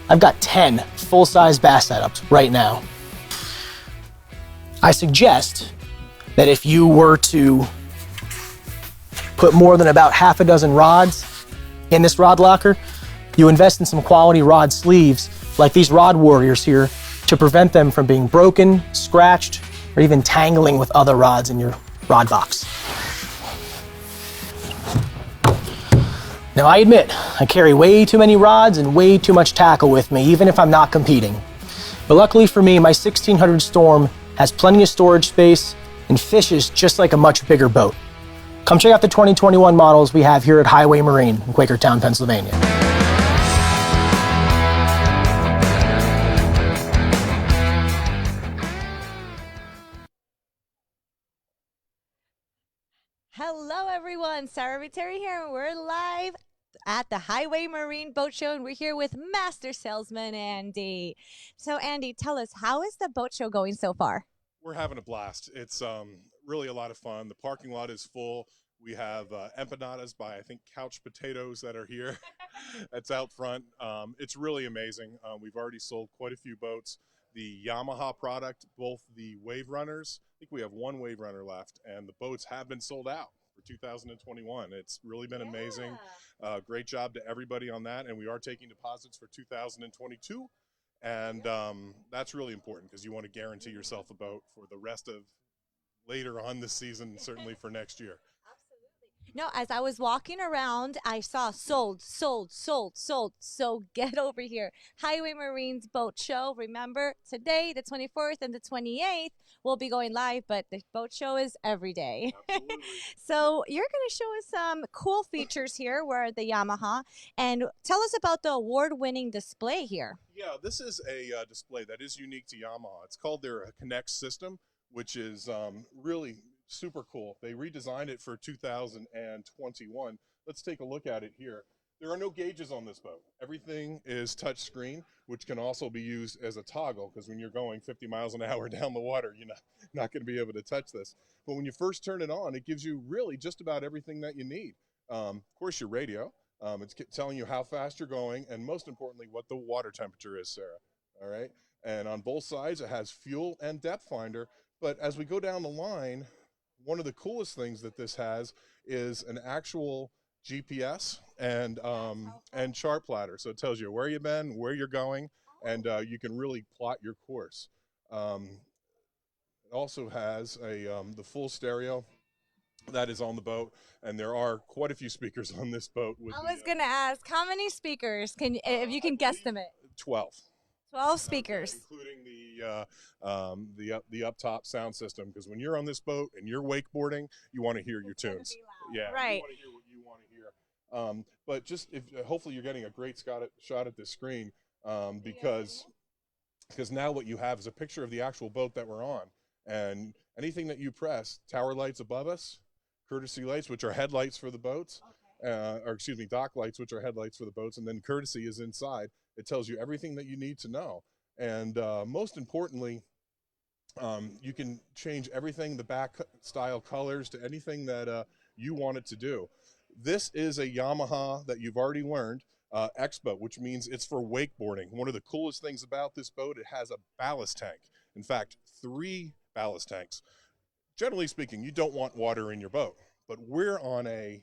I've got 10 full-size bass setups right now. I suggest that if you were to put more than about half a dozen rods in this rod locker, you invest in some quality rod sleeves like these Rod Warriors here to prevent them from being broken, scratched, or even tangling with other rods in your rod box. Now I admit, I carry way too many rods and way too much tackle with me, even if I'm not competing. But luckily for me, my 1600 Storm has plenty of storage space and fishes just like a much bigger boat. Come check out the 2021 models we have here at Highway Marine in Quakertown, Pennsylvania. Hello, everyone. Sarah Viteri here, and we're live at the Highway Marine Boat Show, and we're here with Master Salesman Andy. So, Andy, tell us, how is the boat show going so far? We're having a blast. It's really a lot of fun. The parking lot is full. We have empanadas by, I think, Couch Potatoes that are here. That's out front. It's really amazing. We've already sold quite a few boats. The Yamaha product, both the Wave Runners, I think we have 1 Wave Runner left, and the boats have been sold out for 2021. It's really been amazing. Great job to everybody on that, and we are taking deposits for 2022, and that's really important because you want to guarantee yourself a boat for the rest of later on this season, certainly for next year. No, as I was walking around, I saw sold, sold, sold, sold. So get over here. Highway Marine's Boat Show. Remember, today, the 24th and the 28th, we'll be going live, but the boat show is every day. So you're going to show us some cool features here where the Yamaha. And tell us about the award-winning display here. Yeah, this is a display that is unique to Yamaha. It's called their Connect system, which is really super cool. They redesigned it for 2021. Let's take a look at it here. There are no gauges on this boat. Everything is touch screen, which can also be used as a toggle, because when you're going 50 miles an hour down the water, you're not going to be able to touch this. But when you first turn it on, it gives you really just about everything that you need. Of course, your radio. It's telling you how fast you're going, and most importantly, what the water temperature is, Sarah. All right? And on both sides, it has fuel and depth finder. But as we go down the line, one of the coolest things that this has is an actual GPS and chart plotter. So it tells you where you've been, where you're going, and you can really plot your course. It also has the full stereo that is on the boat, and there are quite a few speakers on this boat. I was going to ask, how many speakers, if you can guesstimate? 12. 12 speakers. Including the up top sound system, because when you're on this boat and you're wakeboarding, you want to hear your tunes. Yeah, right. You want to hear what you want to hear. But just hopefully you're getting a great shot at this screen, because now what you have is a picture of the actual boat that we're on, and anything that you press, tower lights above us, courtesy lights, which are headlights for the boats, or excuse me, dock lights, which are headlights for the boats, and then courtesy is inside. It tells you everything that you need to know. And most importantly, you can change everything, the back style colors to anything that you want it to do. This is a Yamaha that you've already learned, X-Boat, which means it's for wakeboarding. One of the coolest things about this boat, it has a ballast tank. In fact, 3 ballast tanks. Generally speaking, you don't want water in your boat, but we're on a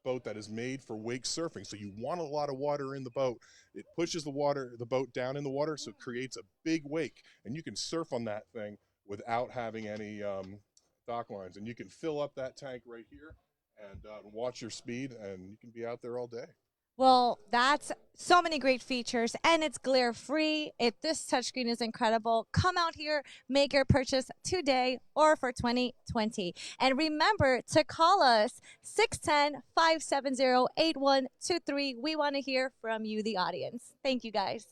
boat that is made for wake surfing, so you want a lot of water in the boat. It pushes the boat down in the water, so it creates a big wake, and you can surf on that thing without having any dock lines. And you can fill up that tank right here and watch your speed, and you can be out there all day. Well, that's so many great features, and it's glare free. This touchscreen is incredible. Come out here, make your purchase today or for 2020. And remember to call us 610-570-8123. We want to hear from you, the audience. Thank you, guys.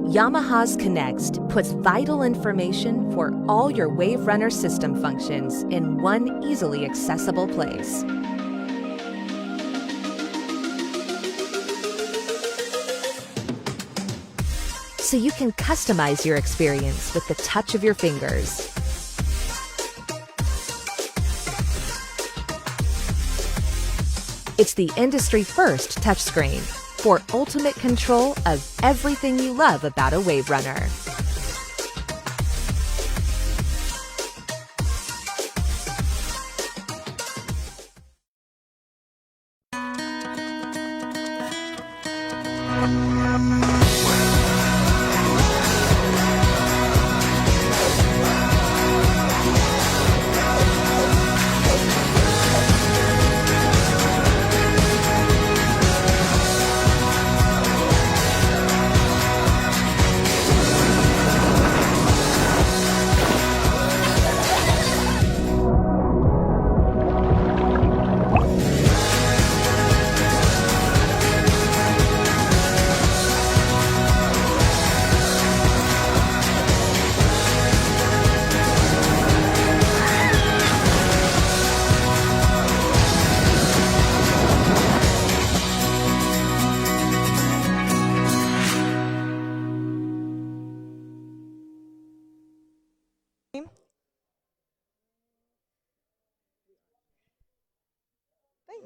Yamaha's Connext puts vital information for all your Wave Runner system functions in one easily accessible place. So you can customize your experience with the touch of your fingers. It's the industry-first touchscreen for ultimate control of everything you love about a Wave Runner.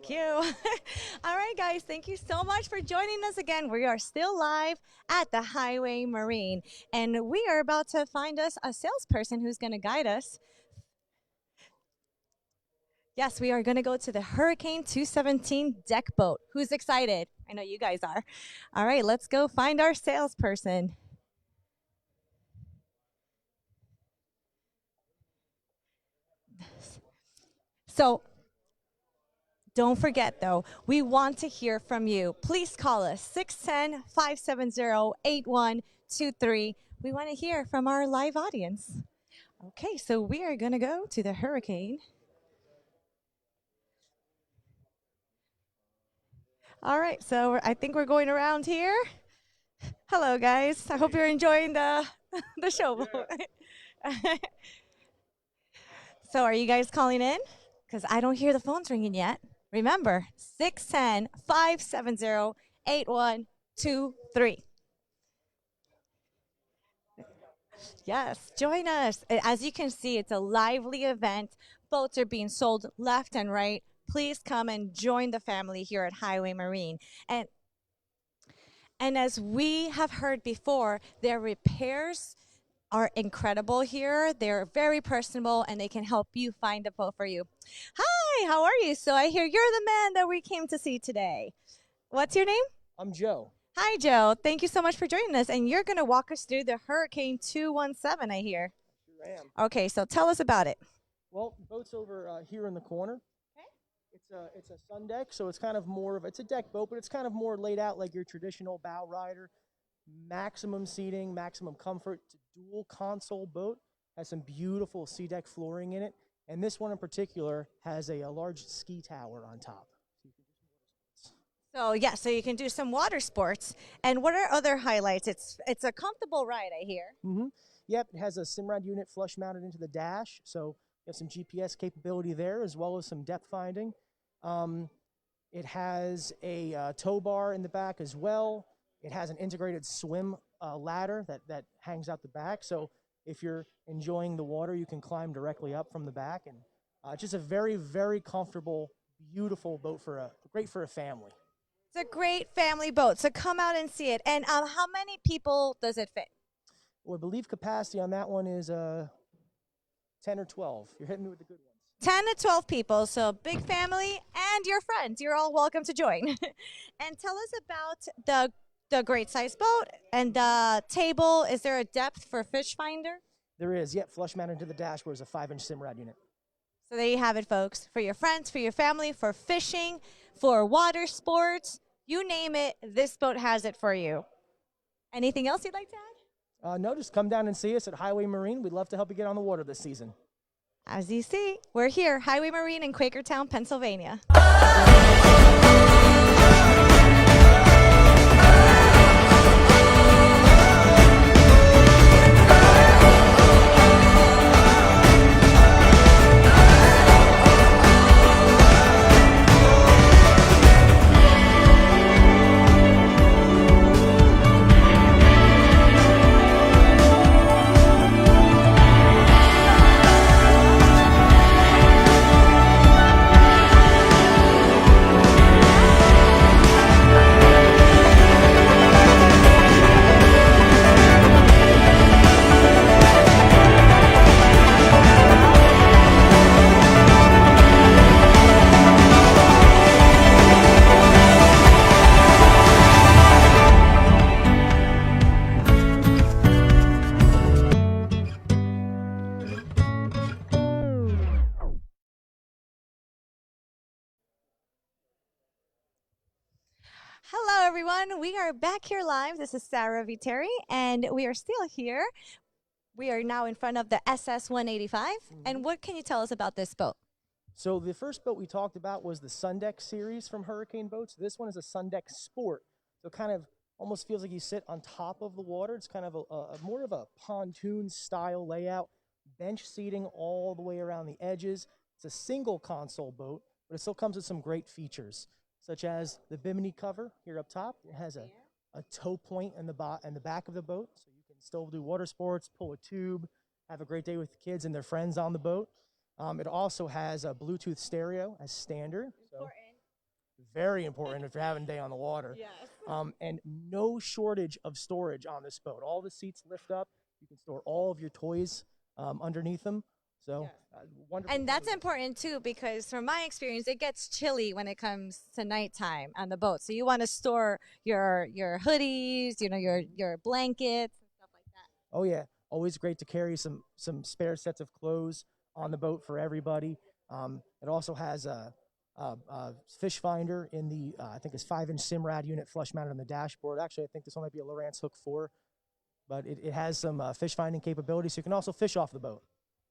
Thank you. All right, guys, thank you so much for joining us again. We are still live at the Highway Marine, and we are about to find us a salesperson who's going to guide us. Yes, we are going to go to the Hurricane 217 deck boat. Who's excited? I know you guys are. All right, let's go find our salesperson. So, don't forget, though, we want to hear from you. Please call us 610-570-8123. We want to hear from our live audience. Okay, so we are going to go to the Hurricane. All right, so I think we're going around here. Hello, guys. I hope you're enjoying the show. Yeah. So are you guys calling in? Because I don't hear the phones ringing yet. Remember, 610-570-8123. Yes, join us. As you can see, it's a lively event. Boats are being sold left and right. Please come and join the family here at Highway Marine. And as we have heard before, their repairs are incredible here. They're very personable, and they can help you find a boat for you. Hi, how are you? So I hear you're the man that we came to see today. What's your name? I'm Joe. Hi, Joe. Thank you so much for joining us. And you're going to walk us through the Hurricane 217, I hear. Sure am. Okay, so tell us about it. Well, the boat's over here in the corner. Okay. It's a sun deck, so it's kind of more of, it's a deck boat, but it's kind of more laid out like your traditional bow rider. Maximum seating, maximum comfort. It's a dual console boat. Has some beautiful sea deck flooring in it. And this one in particular has a large ski tower on top. So yeah, so you can do some water sports. And what are other highlights? It's a comfortable ride, I hear. Mm-hmm. Yep, it has a Simrad unit flush mounted into the dash, so you have some GPS capability there as well as some depth finding. It has a tow bar in the back as well. It has an integrated swim ladder that hangs out the back, so if you're enjoying the water, you can climb directly up from the back. And just a very, very comfortable, beautiful boat great for a family. It's a great family boat, so come out and see it. And how many people does it fit? Well, I believe capacity on that one is 10 or 12. You're hitting me with the good ones. 10 to 12 people, so big family and your friends. You're all welcome to join. And tell us about the great size boat and the table. Is there a depth for fish finder? There is, yep. Flush mounted into the dashboard is a 5-inch Simrad unit. So there you have it, folks. For your friends, for your family, for fishing, for water sports, you name it, this boat has it for you. Anything else you'd like to add? No, just come down and see us at Highway Marine. We'd love to help you get on the water this season. As you see, we're here, Highway Marine in Quakertown, Pennsylvania. Hello, everyone. We are back here live. This is Sarah Viteri, and we are still here. We are now in front of the SS 185. And what can you tell us about this boat? So the first boat we talked about was the Sundeck series from Hurricane Boats. This one is a Sundeck Sport. So it kind of almost feels like you sit on top of the water. It's kind of a more of a pontoon style layout, bench seating all the way around the edges. It's a single console boat, but it still comes with some great features, such as the bimini cover here up top. It has a tow point in the back of the boat, so you can still do water sports, pull a tube, have a great day with the kids and their friends on the boat. It also has a Bluetooth stereo as standard. So very important if you're having a day on the water. Yes. And no shortage of storage on this boat. All the seats lift up. You can store all of your toys underneath them. So wonderful. And that's important too, because from my experience, it gets chilly when it comes to nighttime on the boat. So you want to store your hoodies, your blankets and stuff like that. Oh yeah, always great to carry some spare sets of clothes on the boat for everybody. It also has a fish finder in the I think it's 5-inch Simrad unit flush mounted on the dashboard. Actually, I think this one might be a Lowrance Hook 4, but it has some fish finding capability, so you can also fish off the boat.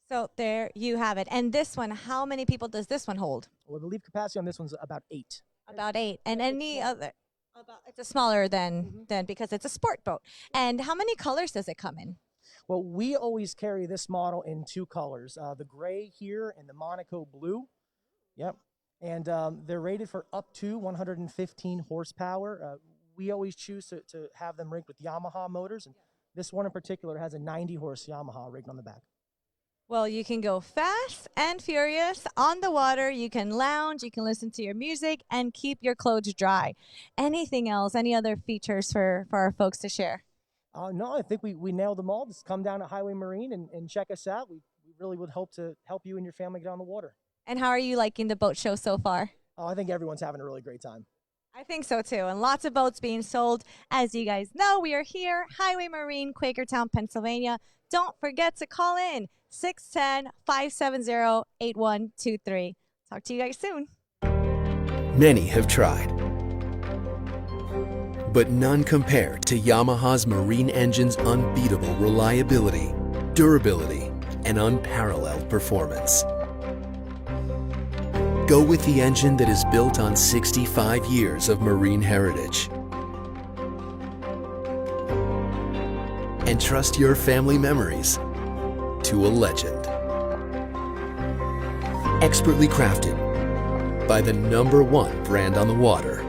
So there you have it. And this one, how many people does this one hold? Well, the lead capacity on this one's about 8. About 8. And any other? It's smaller than because it's a sport boat. And how many colors does it come in? Well, we always carry this model in 2 colors, the gray here and the Monaco blue. Yep. And they're rated for up to 115 horsepower. We always choose to have them rigged with Yamaha motors. And this one in particular has a 90-horse Yamaha rigged on the back. Well, you can go fast and furious on the water. You can lounge, you can listen to your music, and keep your clothes dry. Anything else? Any other features for our folks to share? No, I think we nailed them all. Just come down to Highway Marine and check us out. We really would hope to help you and your family get on the water. And how are you liking the boat show so far? Oh, I think everyone's having a really great time. I think so too. And lots of boats being sold. As you guys know, we are here, Highway Marine, Quakertown, Pennsylvania. Don't forget to call in 610-570-8123. Talk to you guys soon. Many have tried, but none compare to Yamaha's marine engine's unbeatable reliability, durability, and unparalleled performance. Go with the engine that is built on 65 years of marine heritage. And trust your family memories to a legend. Expertly crafted by the #1 brand on the water.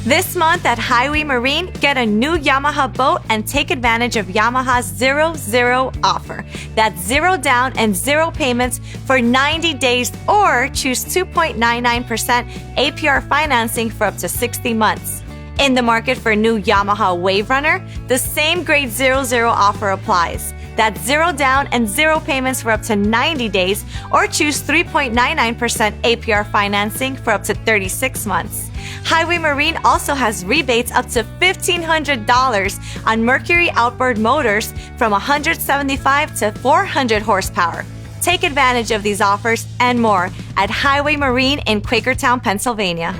This month at Highway Marine, get a new Yamaha boat and take advantage of Yamaha's 0-0 offer. That's 0 down and 0 payments for 90 days or choose 2.99% APR financing for up to 60 months. In the market for new Yamaha Wave Runner, the same great 0-0 offer applies. That's 0 down and 0 payments for up to 90 days, or choose 3.99% APR financing for up to 36 months. Highway Marine also has rebates up to $1,500 on Mercury outboard motors from 175 to 400 horsepower. Take advantage of these offers and more at Highway Marine in Quakertown, Pennsylvania.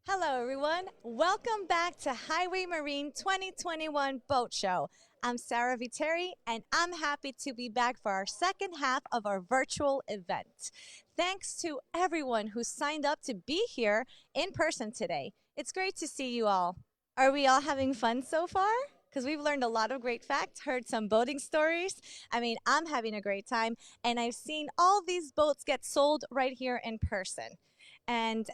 Hello, everyone. Welcome back to Highway Marine 2021 Boat Show. I'm Sarah Viteri, and I'm happy to be back for our second half of our virtual event. Thanks to everyone who signed up to be here in person today. It's great to see you all. Are we all having fun so far? Because we've learned a lot of great facts, heard some boating stories. I mean, I'm having a great time, and I've seen all these boats get sold right here in person. And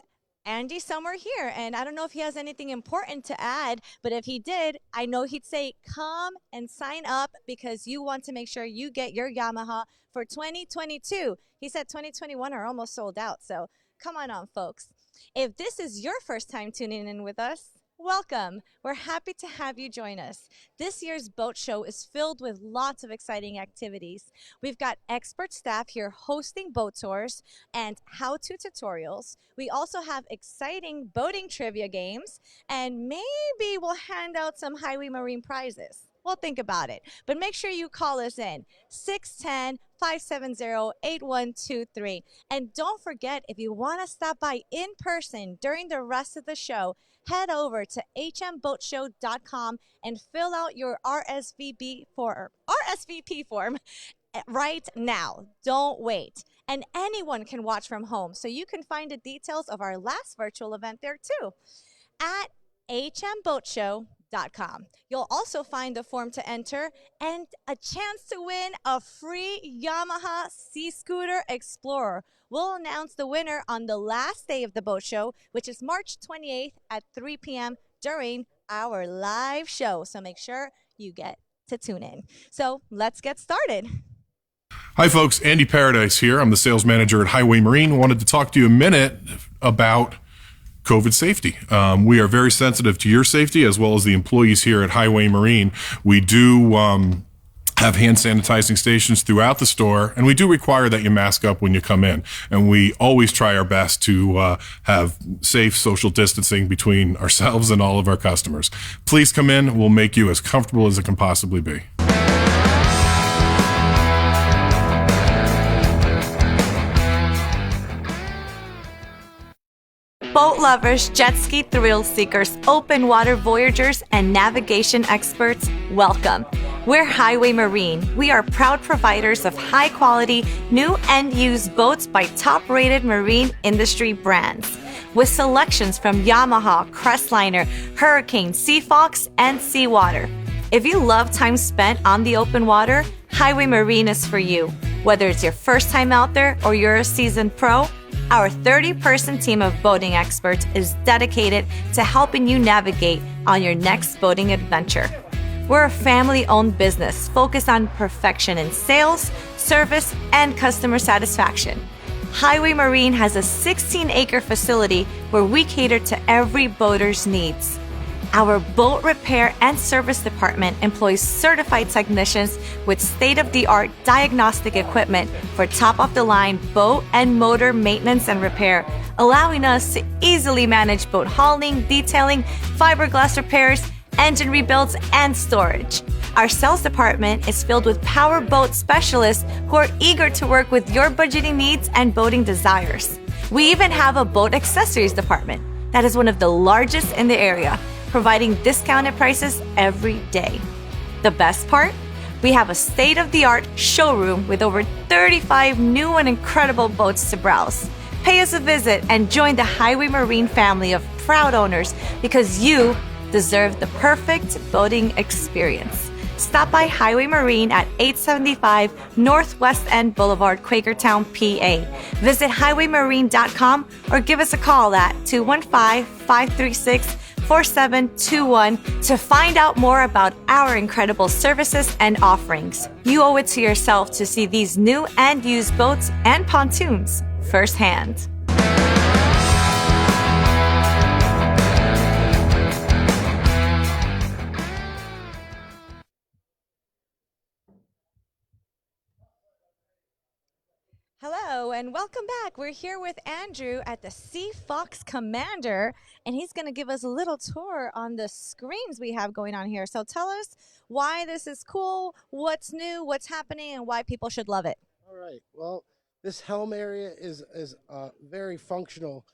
Andy's somewhere here, and I don't know if he has anything important to add, but if he did, I know he'd say, come and sign up because you want to make sure you get your Yamaha for 2022. He said 2021 are almost sold out, so come on, folks. If this is your first time tuning in with us, welcome. We're happy to have you join us. This year's boat show is filled with lots of exciting activities. We've got expert staff here hosting boat tours and how-to tutorials. We also have exciting boating trivia games, and maybe we'll hand out some Highway Marine prizes. We'll think about it, but make sure you call us in 610-570-8123. And don't forget, if you want to stop by in person during the rest of the show, head over to hmboatshow.com and fill out your RSVP form right now. Don't wait. And anyone can watch from home, so you can find the details of our last virtual event there too at hmboatshow.com. You'll also find the form to enter and a chance to win a free Yamaha Seascooter Explorer. We'll announce the winner on the last day of the boat show, which is March 28th at 3 p.m. during our live show. So make sure you get to tune in. So let's get started. Hi folks, Andy Paradise here. I'm the sales manager at Highway Marine. Wanted to talk to you a minute about COVID safety. We are very sensitive to your safety as well as the employees here at Highway Marine. We do have hand sanitizing stations throughout the store, and we do require that you mask up when you come in. And we always try our best to have safe social distancing between ourselves and all of our customers. Please come in. We'll make you as comfortable as it can possibly be. Boat lovers, jet ski thrill seekers, open water voyagers, and navigation experts, welcome. We're Highway Marine. We are proud providers of high quality, new and used boats by top-rated marine industry brands. With selections from Yamaha, Crestliner, Hurricane, Sea Fox, and Seawater. If you love time spent on the open water, Highway Marine is for you. Whether it's your first time out there or you're a seasoned pro, our 30-person team of boating experts is dedicated to helping you navigate on your next boating adventure. We're a family-owned business focused on perfection in sales, service, and customer satisfaction. Highway Marine has a 16-acre facility where we cater to every boater's needs. Our boat repair and service department employs certified technicians with state-of-the-art diagnostic equipment for top-of-the-line boat and motor maintenance and repair, allowing us to easily manage boat hauling, detailing, fiberglass repairs, engine rebuilds, and storage. Our sales department is filled with power boat specialists who are eager to work with your budgeting needs and boating desires. We even have a boat accessories department that is one of the largest in the area, providing discounted prices every day. The best part? We have a state-of-the-art showroom with over 35 new and incredible boats to browse. Pay us a visit and join the Highway Marine family of proud owners because you deserve the perfect boating experience. Stop by Highway Marine at 875 Northwest End Boulevard, Quakertown, PA. Visit highwaymarine.com or give us a call at 215-536 888-812-4721 to find out more about our incredible services and offerings. You owe it to yourself to see these new and used boats and pontoons firsthand. Hello and welcome back. We're here with Andrew at the Sea Fox Commander, and he's going to give us a little tour on the screens we have going on here. So tell us why this is cool, what's new, what's happening, and why people should love it. All right. Well, this helm area is very functional.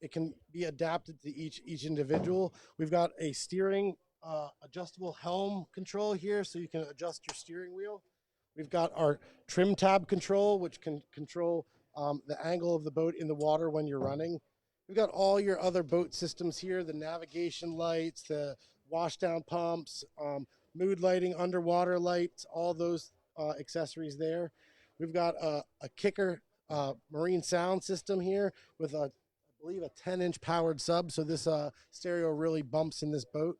It can be adapted to each individual. We've got a steering adjustable helm control here, so you can adjust your steering wheel. We've got our trim tab control, which can control the angle of the boat in the water when you're running. We've got all your other boat systems here, the navigation lights, the washdown pumps, mood lighting, underwater lights, all those accessories there. We've got a Kicker marine sound system here with I believe a 10-inch powered sub, so this stereo really bumps in this boat.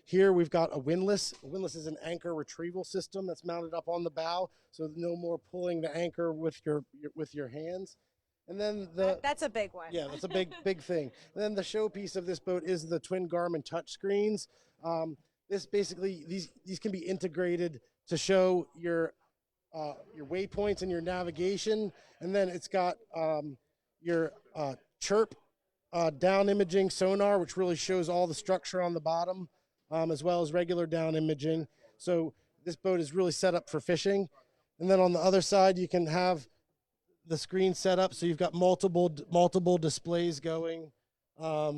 Here we've got a windlass. A windlass is an anchor retrieval system that's mounted up on the bow, so no more pulling the anchor with your hands. And then that's a big one. Yeah, that's a big thing. And then the showpiece of this boat is the twin Garmin touch screens. This basically these can be integrated to show your waypoints and your navigation, and then it's got your chirp down imaging sonar, which really shows all the structure on the bottom, as well as regular down imaging. So this boat is really set up for fishing. And then on the other side, you can have the screen set up so you've got multiple displays going. I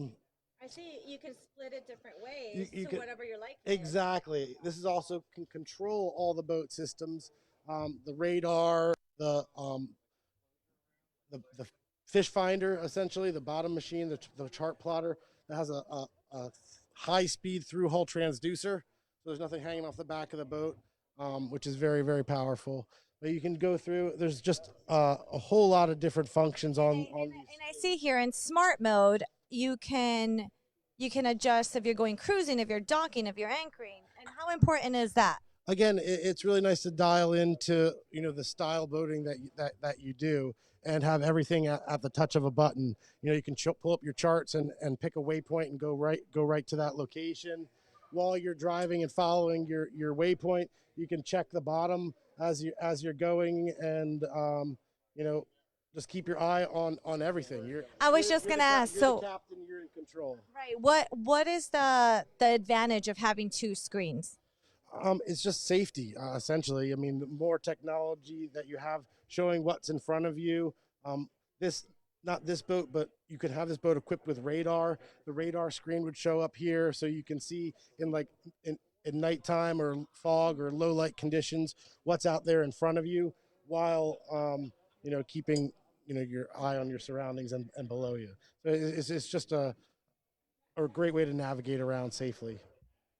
see you can split it different ways to whatever you like. Exactly. This is also can control all the boat systems, the radar, the fish finder, essentially, the bottom machine, the chart plotter that has a high-speed through-hull transducer. So there's nothing hanging off the back of the boat, which is very, very powerful. But you can go through. There's just a whole lot of different functions on these. And I see here in smart mode, you can adjust if you're going cruising, if you're docking, if you're anchoring. And how important is that? Again, it's really nice to dial into the style boating that you do, and have everything at the touch of a button. You can pull up your charts and pick a waypoint and go right to that location. While you're driving and following your waypoint, you can check the bottom as you're going, and just keep your eye on everything. I was just going to ask. You're So, the captain, you're in control. right, what is the advantage of having two screens? It's just safety, essentially. I mean, the more technology that you have showing what's in front of you. Not this boat, but you could have this boat equipped with radar. The radar screen would show up here, so you can see in nighttime or fog or low light conditions what's out there in front of you, while keeping your eye on your surroundings and below you. So it's just a great way to navigate around safely.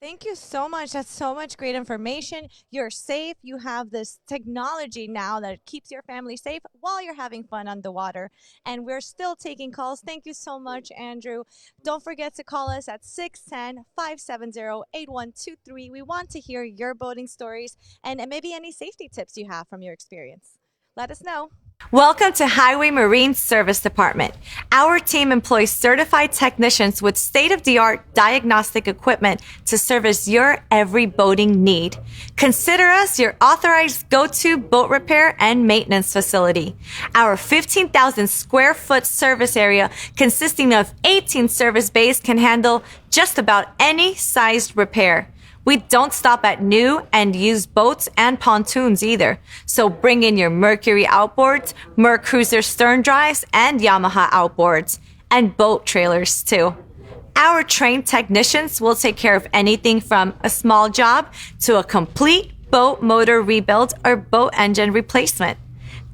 Thank you so much. That's so much great information. You're safe. You have this technology now that keeps your family safe while you're having fun on the water. And we're still taking calls. Thank you so much, Andrew. Don't forget to call us at 610-570-8123. We want to hear your boating stories and maybe any safety tips you have from your experience. Let us know. Welcome to Highway Marine Service Department. Our team employs certified technicians with state-of-the-art diagnostic equipment to service your every boating need. Consider us your authorized go-to boat repair and maintenance facility. Our 15,000 square foot service area, consisting of 18 service bays, can handle just about any sized repair. We don't stop at new and used boats and pontoons either. So bring in your Mercury outboards, Mercruiser stern drives, and Yamaha outboards, and boat trailers too. Our trained technicians will take care of anything from a small job to a complete boat motor rebuild or boat engine replacement.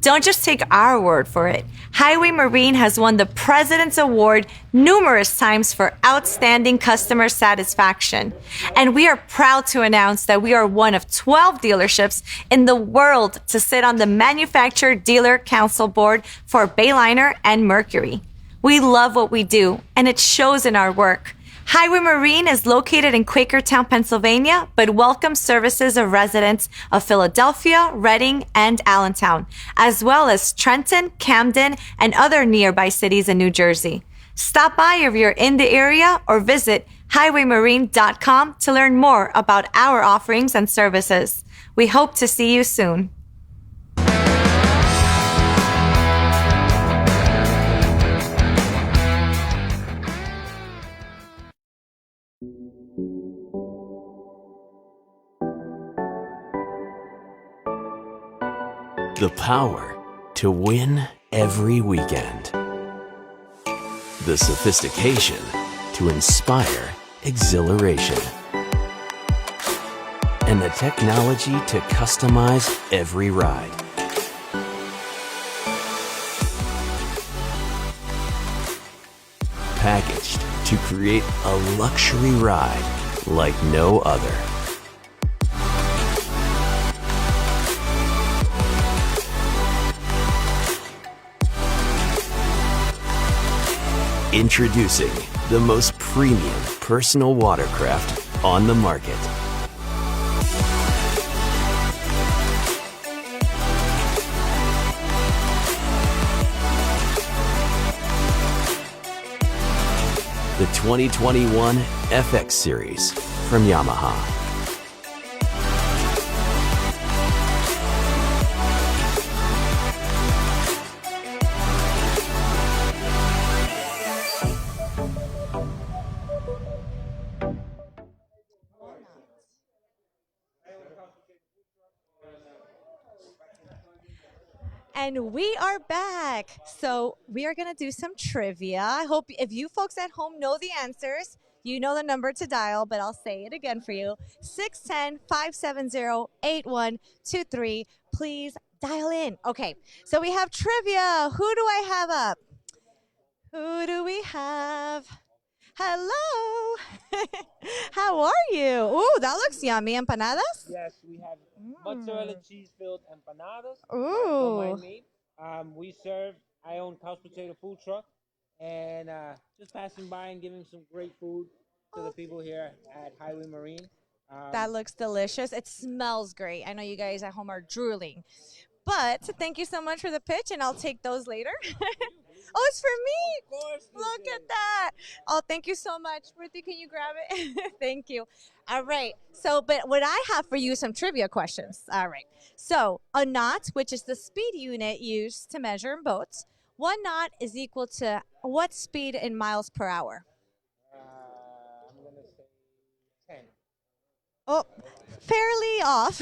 Don't just take our word for it. Highway Marine has won the President's Award numerous times for outstanding customer satisfaction. And we are proud to announce that we are one of 12 dealerships in the world to sit on the Manufacturer Dealer Council Board for Bayliner and Mercury. We love what we do, and it shows in our work. Highway Marine is located in Quakertown, Pennsylvania, but welcomes services of residents of Philadelphia, Reading, and Allentown, as well as Trenton, Camden, and other nearby cities in New Jersey. Stop by if you're in the area or visit highwaymarine.com to learn more about our offerings and services. We hope to see you soon. The power to win every weekend. The sophistication to inspire exhilaration. And the technology to customize every ride. Packaged to create a luxury ride like no other. Introducing the most premium personal watercraft on the market. The 2021 FX Series from Yamaha. And we are back. So we are going to do some trivia. I hope if you folks at home know the answers, you know the number to dial, but I'll say it again for you. 610-570-8123. Please dial in. Okay, so we have trivia. Who do I have up? Who do we have? Hello. How are you? Ooh, that looks yummy. Empanadas? Yes, we have mozzarella cheese-filled empanadas. Ooh. We serve. I own couch potato food truck, and just passing by and giving some great food to the people here at Highway Marine. That looks delicious. It smells great. I know you guys at home are drooling. But thank you so much for the pitch, and I'll take those later. Oh, it's for me. Of course. Look at that. Oh, thank you so much. Ruthie, can you grab it? Thank you. All right. So, but what I have for you is some trivia questions. All right. So, a knot, which is the speed unit used to measure in boats, 1 knot is equal to what speed in miles per hour? I'm going to say 10. Oh, fairly off.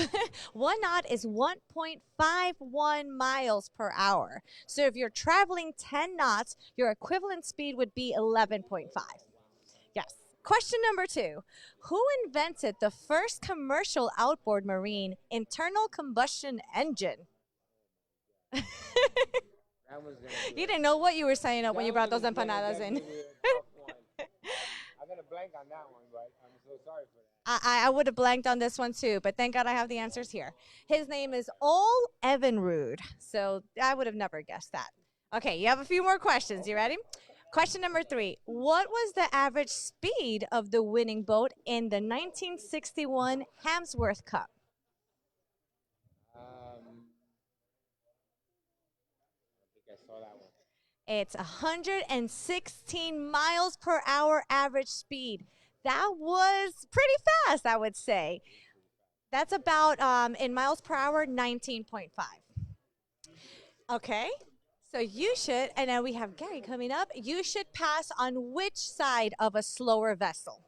1 knot is 1.51 miles per hour. So if you're traveling 10 knots, your equivalent speed would be 11.5. Yes. Question number 2. Who invented the first commercial outboard marine internal combustion engine? You didn't know what you were saying up when you brought those empanadas in. I'm going to blank on that one, but I'm so sorry for that. I would have blanked on this one too, but thank God I have the answers here. His name is Ole Evinrude, so I would have never guessed that. Okay, you have a few more questions. You ready? Question number 3. What was the average speed of the winning boat in the 1961 Hamsworth Cup? I think I saw that one. It's 116 miles per hour average speed. That was pretty fast, I would say. That's about, in miles per hour, 19.5. Okay, so you should, and then we have Gary coming up, you should pass on which side of a slower vessel?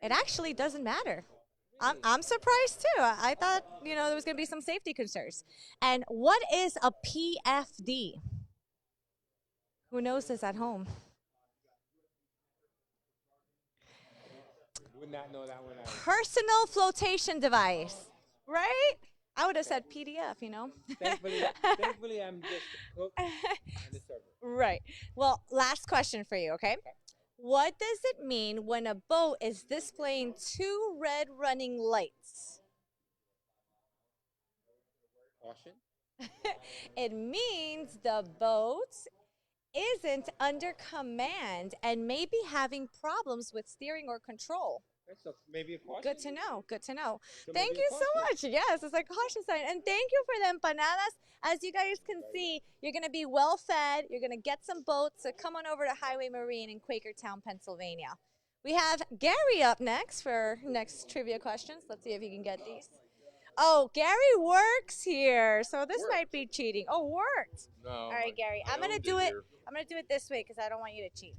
It actually doesn't matter. I'm surprised too. I thought, there was going to be some safety concerns. And what is a PFD? Who knows this at home? Would not know that one. Personal flotation device, right? I would have said PDF, Thankfully, I'm just a cook and a server. Right. Well, last question for you, okay? What does it mean when a boat is displaying 2 red running lights? Caution? It means the boat isn't under command and may be having problems with steering or control? So maybe a caution. Good to know. Good to know. So Thank maybe you a so caution. much. Yes, it's a caution sign. And thank you for the empanadas. As you guys can see, you're going to be well fed. You're going to get some boats. So come on over to Highway Marine in Quakertown, Pennsylvania. We have Gary up next for next trivia questions. Let's see if he can get these. Oh, Gary works here, so this might be cheating. Oh, worked. No. All right, Gary. I'm gonna do it. I'm gonna do it this way because I don't want you to cheat.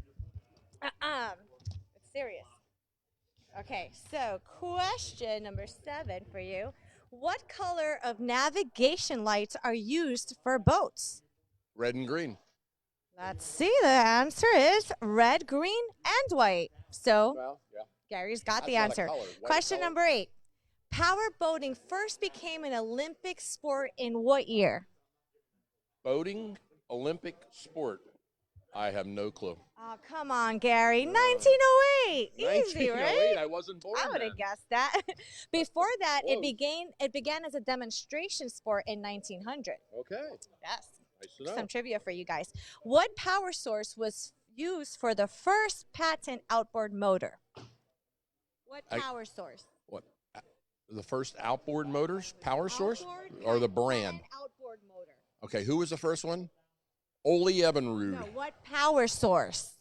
It's serious. Okay, so question number 7 for you. What color of navigation lights are used for boats? Red and green. Let's see. The answer is red, green, and white. So Well, yeah. Gary's got That's the not a answer. color. White Question color. number 8. Power boating first became an Olympic sport in what year? Boating, Olympic sport. I have no clue. Oh, come on, Gary. 1908. Easy, 1908, right? I wasn't born I would have then. guessed that. Before that, Whoa. it began as a demonstration sport in 1900. Okay. Yes. Nice to know. Some trivia for you guys. What power source was used for the first patent outboard motor? What power source? What? The first outboard motors, power source, or the brand? Outboard motor. Okay, who was the first one? Ole Ebenrud. No, what power source?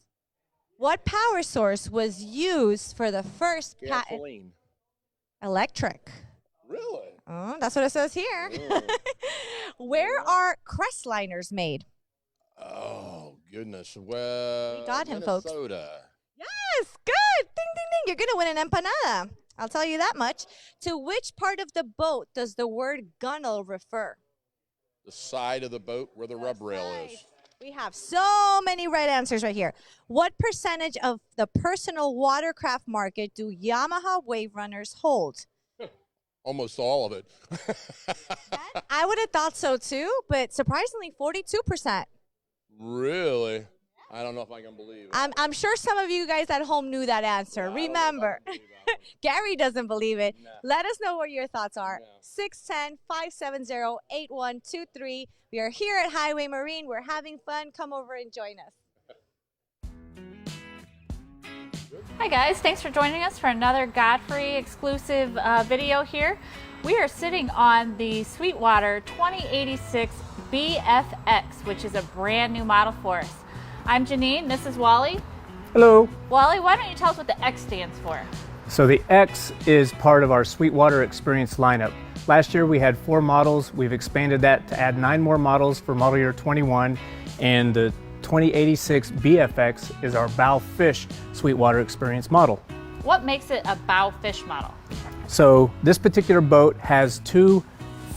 What power source was used for the first patent? Gasoline. Electric. Really? Oh, that's what it says here. Where are Crestliners made? Oh, goodness. Well, We got him, folks. Minnesota. Yes, good. Ding, ding, ding. You're going to win an empanada. I'll tell you that much. To which part of the boat does the word gunnel refer? The side of the boat where the rub rail is. We have so many right answers right here. What percentage of the personal watercraft market do Yamaha wave runners hold? Almost all of it. I would have thought so too, but surprisingly 42%. Really? I don't know if I can believe it. I'm sure some of you guys at home knew that answer. Remember, Gary doesn't believe it. Let us know what your thoughts are. 610-570-8123. We are here at Highway Marine. We're having fun. Come over and join us. Hi guys, thanks for joining us for another Godfrey exclusive video here. We are sitting on the Sweetwater 2086 BFX, which is a brand new model for us. I'm Janine, this is Wally. Hello. Wally, why don't you tell us what the X stands for? So the X is part of our Sweetwater Experience lineup. Last year we had 4 models. We've expanded that to add 9 more models for model year 21, and the 2086 BFX is our bow fish Sweetwater Experience model. What makes it a bow fish model? So this particular boat has 2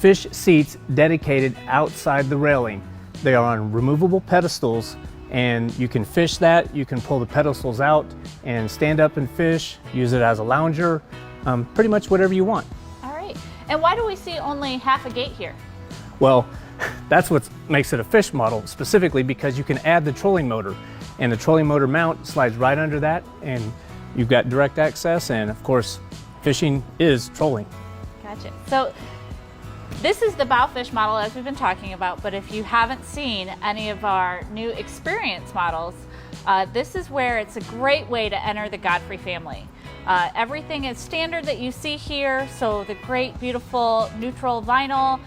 fish seats dedicated outside the railing. They are on removable pedestals, and you can fish that. You can pull the pedestals out and stand up and fish, use it as a lounger, pretty much whatever you want. All right, and why do we see only half a gate here? Well, that's what makes it a fish model, specifically because you can add the trolling motor, and the trolling motor mount slides right under that, and you've got direct access, and of course, fishing is trolling. Gotcha. So this is the bow fish model as we've been talking about, but if you haven't seen any of our new experience models, this is where it's a great way to enter the Godfrey family. Everything is standard that you see here, so the great, beautiful neutral vinyl,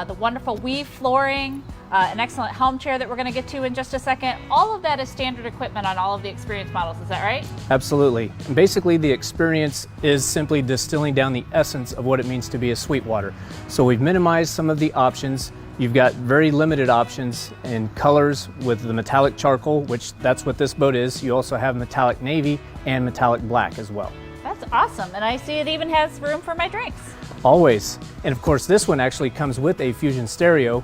the wonderful weave flooring, an excellent helm chair that we're going to get to in just a second. All of that is standard equipment on all of the experience models, is that right? Absolutely. And basically, the experience is simply distilling down the essence of what it means to be a Sweetwater. So we've minimized some of the options. You've got very limited options in colors with the metallic charcoal, which that's what this boat is. You also have metallic navy and metallic black as well. That's awesome, and I see it even has room for my drinks. Always. And of course, this one actually comes with a Fusion stereo,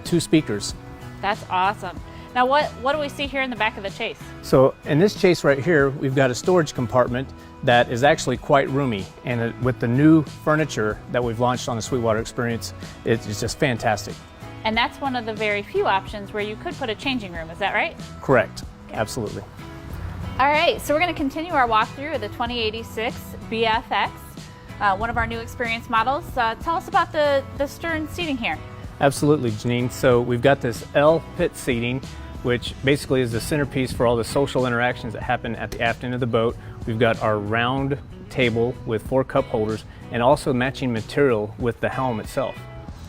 2 speakers. That's awesome. Now what do we see here in the back of the Chase? So in this Chase right here, we've got a storage compartment that is actually quite roomy, and with the new furniture that we've launched on the Sweetwater Experience, it's just fantastic. And that's one of the very few options where you could put a changing room, is that right? Correct. Absolutely. All right, so we're going to continue our walkthrough of the 2086 BFX, one of our new experience models. Tell us about the stern seating here. Absolutely, Janine. So we've got this L pit seating. which basically is the centerpiece for all the social interactions that happen at the aft end of the boat. We've got our round table with 4 cup holders and also matching material with the helm itself.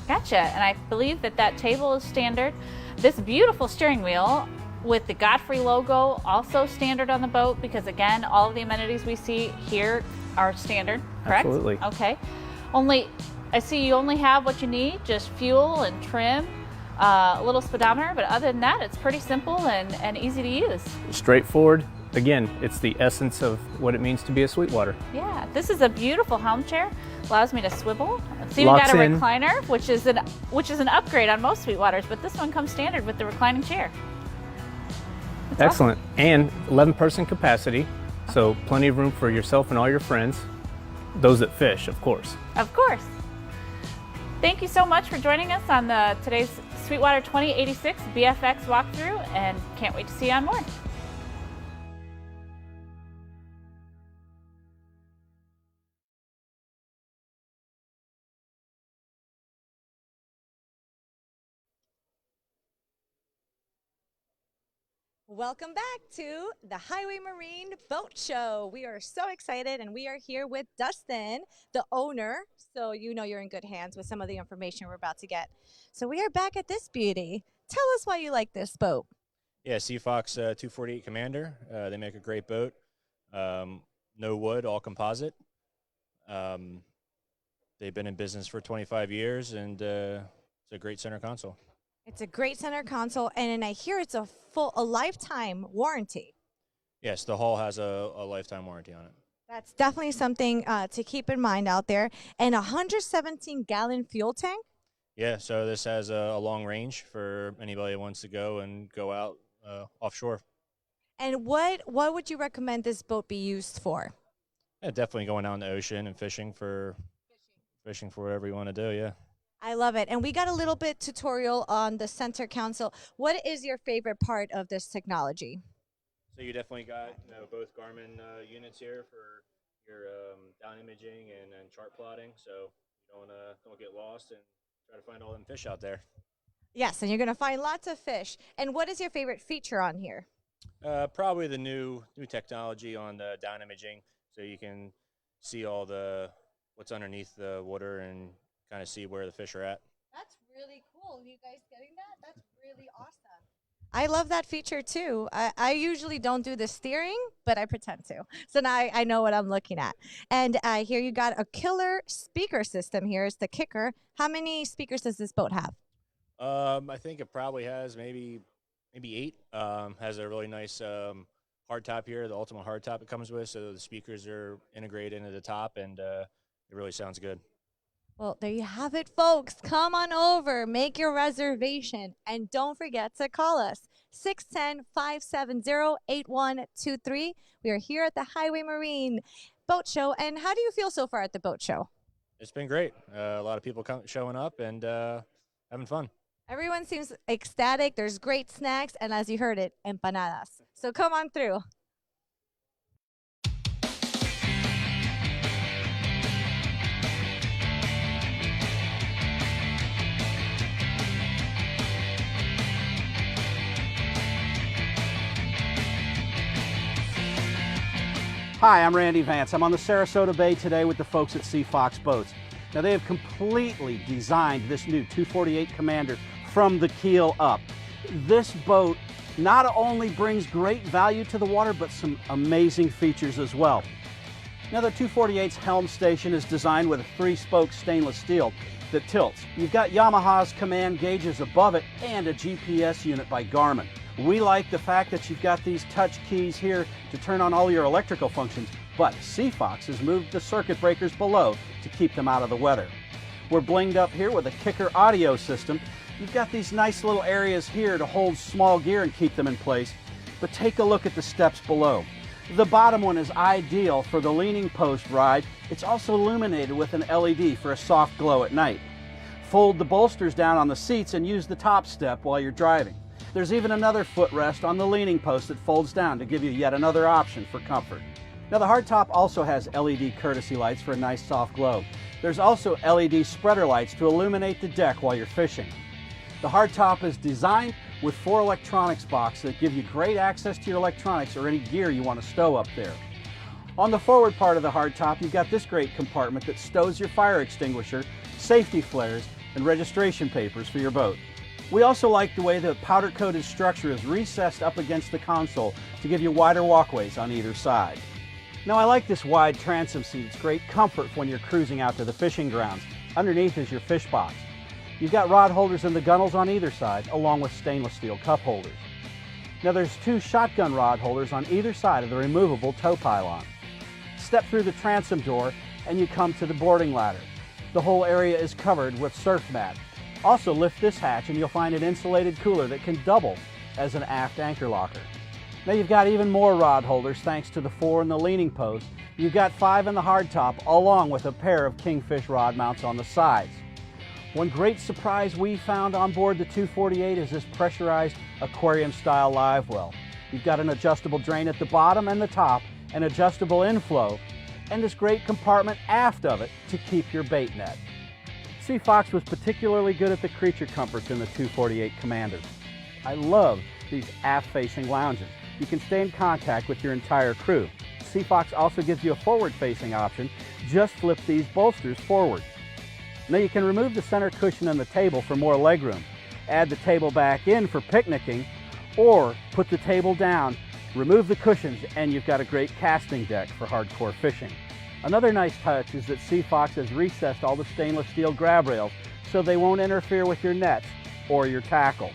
Gotcha, and I believe that table is standard. This beautiful steering wheel with the Godfrey logo also standard on the boat, because again, all of the amenities we see here are standard, correct? Absolutely. Okay. I see you only have what you need, just fuel and trim, a little speedometer, but other than that, it's pretty simple and easy to use. Straightforward. Again, it's the essence of what it means to be a Sweetwater. Yeah, this is a beautiful helm chair. Allows me to swivel. So you've Locks got a in. recliner, which is an upgrade on most Sweetwaters, but this one comes standard with the reclining chair. That's Excellent. And 11-person capacity, so plenty of room for yourself and all your friends. Those that fish, of course. Of course. Thank you so much for joining us on today's Sweetwater 2086 BFX walkthrough, and can't wait to see you on more. Welcome back to the Highway Marine Boat Show. We are so excited, and we are here with Dustin, the owner. So you know you're in good hands with some of the information we're about to get. So we are back at this beauty. Tell us why you like this boat. Yeah, Seafox 248 Commander. They make a great boat. No wood, all composite. They've been in business for 25 years, and it's a great center console. It's a great center console, and I hear it's a lifetime warranty. Yes, the hull has a lifetime warranty on it. That's definitely something to keep in mind out there. And a 117-gallon fuel tank? Yeah, so this has a long range for anybody that wants to go out offshore. And what would you recommend this boat be used for? Yeah, definitely going out in the ocean and fishing for whatever you want to do, yeah. I love it. And we got a little bit tutorial on the center console. What is your favorite part of this technology? So you definitely got both Garmin units here for your down imaging and chart plotting, so you don't get lost and try to find all them fish out there. Yes, and you're going to find lots of fish. And what is your favorite feature on here? Probably the new technology on the down imaging, so you can see all what's underneath the water and kind of see where the fish are at. That's really cool. You guys getting that? That's really awesome. I love that feature too. I usually don't do the steering, but I pretend to. So now I know what I'm looking at. And here you got a killer speaker system here. It's the kicker. How many speakers does this boat have? I think it probably has maybe 8. Has a really nice hardtop here, the ultimate hardtop it comes with, so the speakers are integrated into the top, and it really sounds good. Well, there you have it, folks. Come on over, make your reservation, and don't forget to call us, 610-570-8123. We are here at the Highway Marine Boat Show. And how do you feel so far at the boat show? It's been great. A lot of people showing up and having fun. Everyone seems ecstatic. There's great snacks, and as you heard it, empanadas. So come on through. Hi, I'm Randy Vance. I'm on the Sarasota Bay today with the folks at Seafox Boats. Now, they have completely designed this new 248 Commander from the keel up. This boat not only brings great value to the water, but some amazing features as well. Now, the 248's helm station is designed with a 3-spoke stainless steel that tilts. You've got Yamaha's command gauges above it and a GPS unit by Garmin. We like the fact that you've got these touch keys here to turn on all your electrical functions, but Seafox has moved the circuit breakers below to keep them out of the weather. We're blinged up here with a kicker audio system. You've got these nice little areas here to hold small gear and keep them in place, but take a look at the steps below. The bottom one is ideal for the leaning post ride. It's also illuminated with an LED for a soft glow at night. Fold the bolsters down on the seats and use the top step while you're driving. There's even another footrest on the leaning post that folds down to give you yet another option for comfort. Now, the hardtop also has LED courtesy lights for a nice soft glow. There's also LED spreader lights to illuminate the deck while you're fishing. The hardtop is designed with 4 electronics boxes that give you great access to your electronics or any gear you want to stow up there. On the forward part of the hardtop, you've got this great compartment that stows your fire extinguisher, safety flares, and registration papers for your boat. We also like the way the powder-coated structure is recessed up against the console to give you wider walkways on either side. Now, I like this wide transom seat. It's great comfort when you're cruising out to the fishing grounds. Underneath is your fish box. You've got rod holders in the gunnels on either side, along with stainless steel cup holders. Now, there's 2 shotgun rod holders on either side of the removable tow pylon. Step through the transom door and you come to the boarding ladder. The whole area is covered with surf mat. Also lift this hatch and you'll find an insulated cooler that can double as an aft anchor locker. Now you've got even more rod holders thanks to the 4 in the leaning post. You've got 5 in the hardtop along with a pair of Kingfish rod mounts on the sides. One great surprise we found on board the 248 is this pressurized aquarium style live well. You've got an adjustable drain at the bottom and the top, an adjustable inflow, and this great compartment aft of it to keep your bait net. Sea Fox was particularly good at the creature comforts in the 248 Commander. I love these aft-facing lounges. You can stay in contact with your entire crew. Sea Fox also gives you a forward-facing option. Just flip these bolsters forward. Now you can remove the center cushion and the table for more legroom. Add the table back in for picnicking, or put the table down, remove the cushions, and you've got a great casting deck for hardcore fishing. Another nice touch is that Sea Fox has recessed all the stainless steel grab rails so they won't interfere with your nets or your tackle.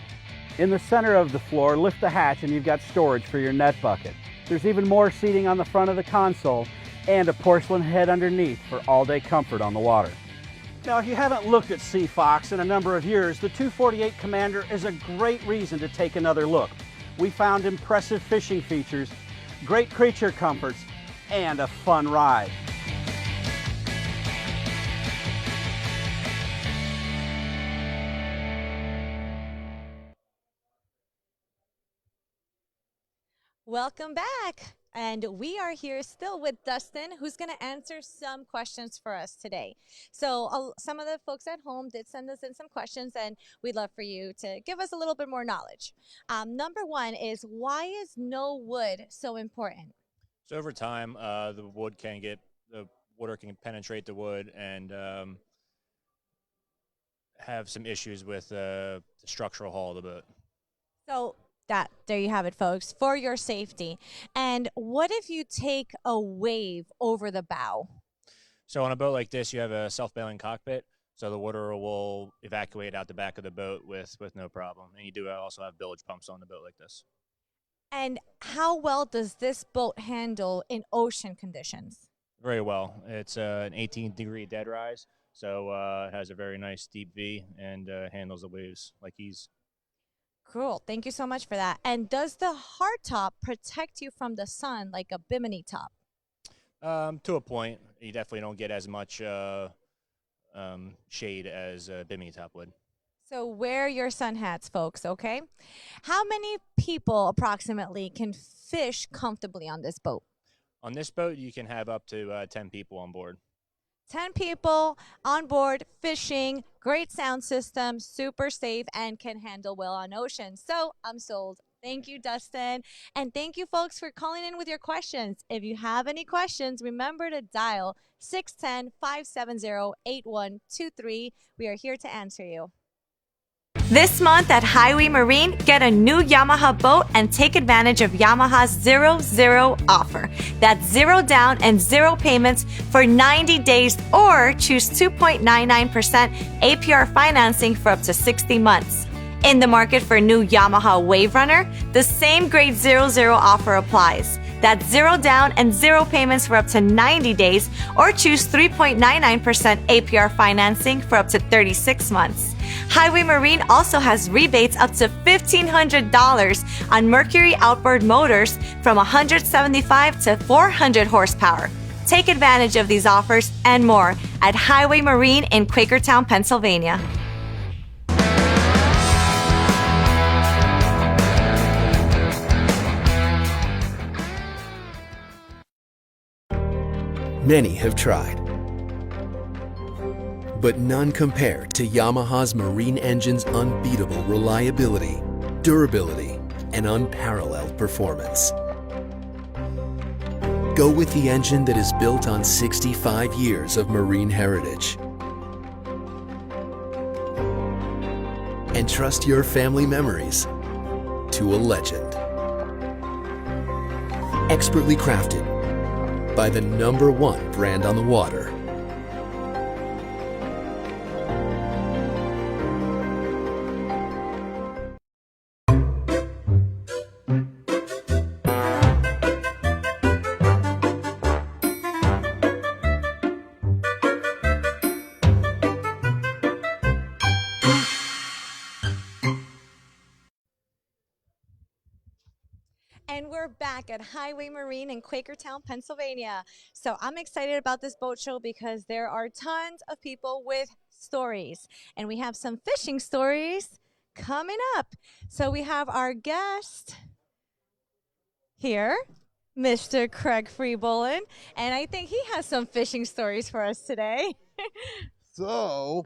In the center of the floor, lift the hatch and you've got storage for your net bucket. There's even more seating on the front of the console and a porcelain head underneath for all-day comfort on the water. Now, if you haven't looked at Sea Fox in a number of years, the 248 Commander is a great reason to take another look. We found impressive fishing features, great creature comforts, and a fun ride. Welcome back. And we are here still with Dustin, who's going to answer some questions for us today. So some of the folks at home did send us in some questions, and we'd love for you to give us a little bit more knowledge. Number 1 is, why is no wood so important? So over time, the water can penetrate the wood and have some issues with the structural hull of the boat. So there you have it, folks, for your safety. And what if you take a wave over the bow? So on a boat like this, you have a self-bailing cockpit, so the water will evacuate out the back of the boat with no problem. And you do also have bilge pumps on the boat like this. And how well does this boat handle in ocean conditions? Very well. It's an 18-degree dead rise, so it has a very nice deep V and handles the waves like ease. Cool. Thank you so much for that. And does the hardtop protect you from the sun like a bimini top? To a point. You definitely don't get as much shade as a bimini top would. So wear your sun hats, folks, okay? How many people approximately can fish comfortably on this boat? On this boat, you can have up to 10 people on board. 10 people on board fishing, great sound system, super safe, and can handle well on ocean. So I'm sold. Thank you, Dustin. And thank you, folks, for calling in with your questions. If you have any questions, remember to dial 610-570-8123. We are here to answer you. This month at Highway Marine, get a new Yamaha boat and take advantage of Yamaha's 0-0 offer. That's 0 down and 0 payments for 90 days, or choose 2.99% APR financing for up to 60 months. In the market for new Yamaha Wave Runner, the same great 0-0 offer applies. That's 0 down and 0 payments for up to 90 days, or choose 3.99% APR financing for up to 36 months. Highway Marine also has rebates up to $1,500 on Mercury outboard motors from 175 to 400 horsepower. Take advantage of these offers and more at Highway Marine in Quakertown, Pennsylvania. Many have tried, but none compare to Yamaha's marine engine's unbeatable reliability, durability, and unparalleled performance. Go with the engine that is built on 65 years of marine heritage. And trust your family memories to a legend. Expertly crafted by the #1 brand on the water. And we're back at Highway Marine in Quakertown, Pennsylvania. So I'm excited about this boat show because there are tons of people with stories. And we have some fishing stories coming up. So we have our guest here, Mr. Craig Freebolin. And I think he has some fishing stories for us today. So,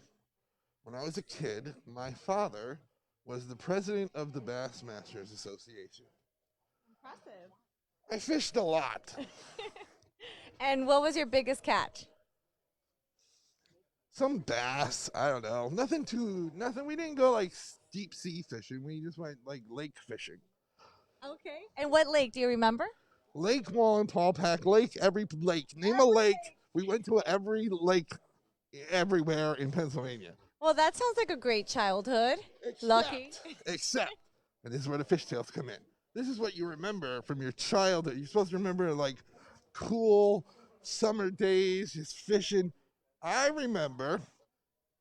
when I was a kid, my father was the president of the Bassmasters Association. Impressive. I fished a lot. And what was your biggest catch? Some bass, I don't know. Nothing. We didn't go like deep sea fishing. We just went like lake fishing. Okay. And what lake do you remember? Lake Wallenpaupack, every lake. Name a lake. We went to every lake everywhere in Pennsylvania. Well, that sounds like a great childhood. Lucky. Except, and this is where the fishtails come in. This is what you remember from your childhood. You're supposed to remember like cool summer days, just fishing. I remember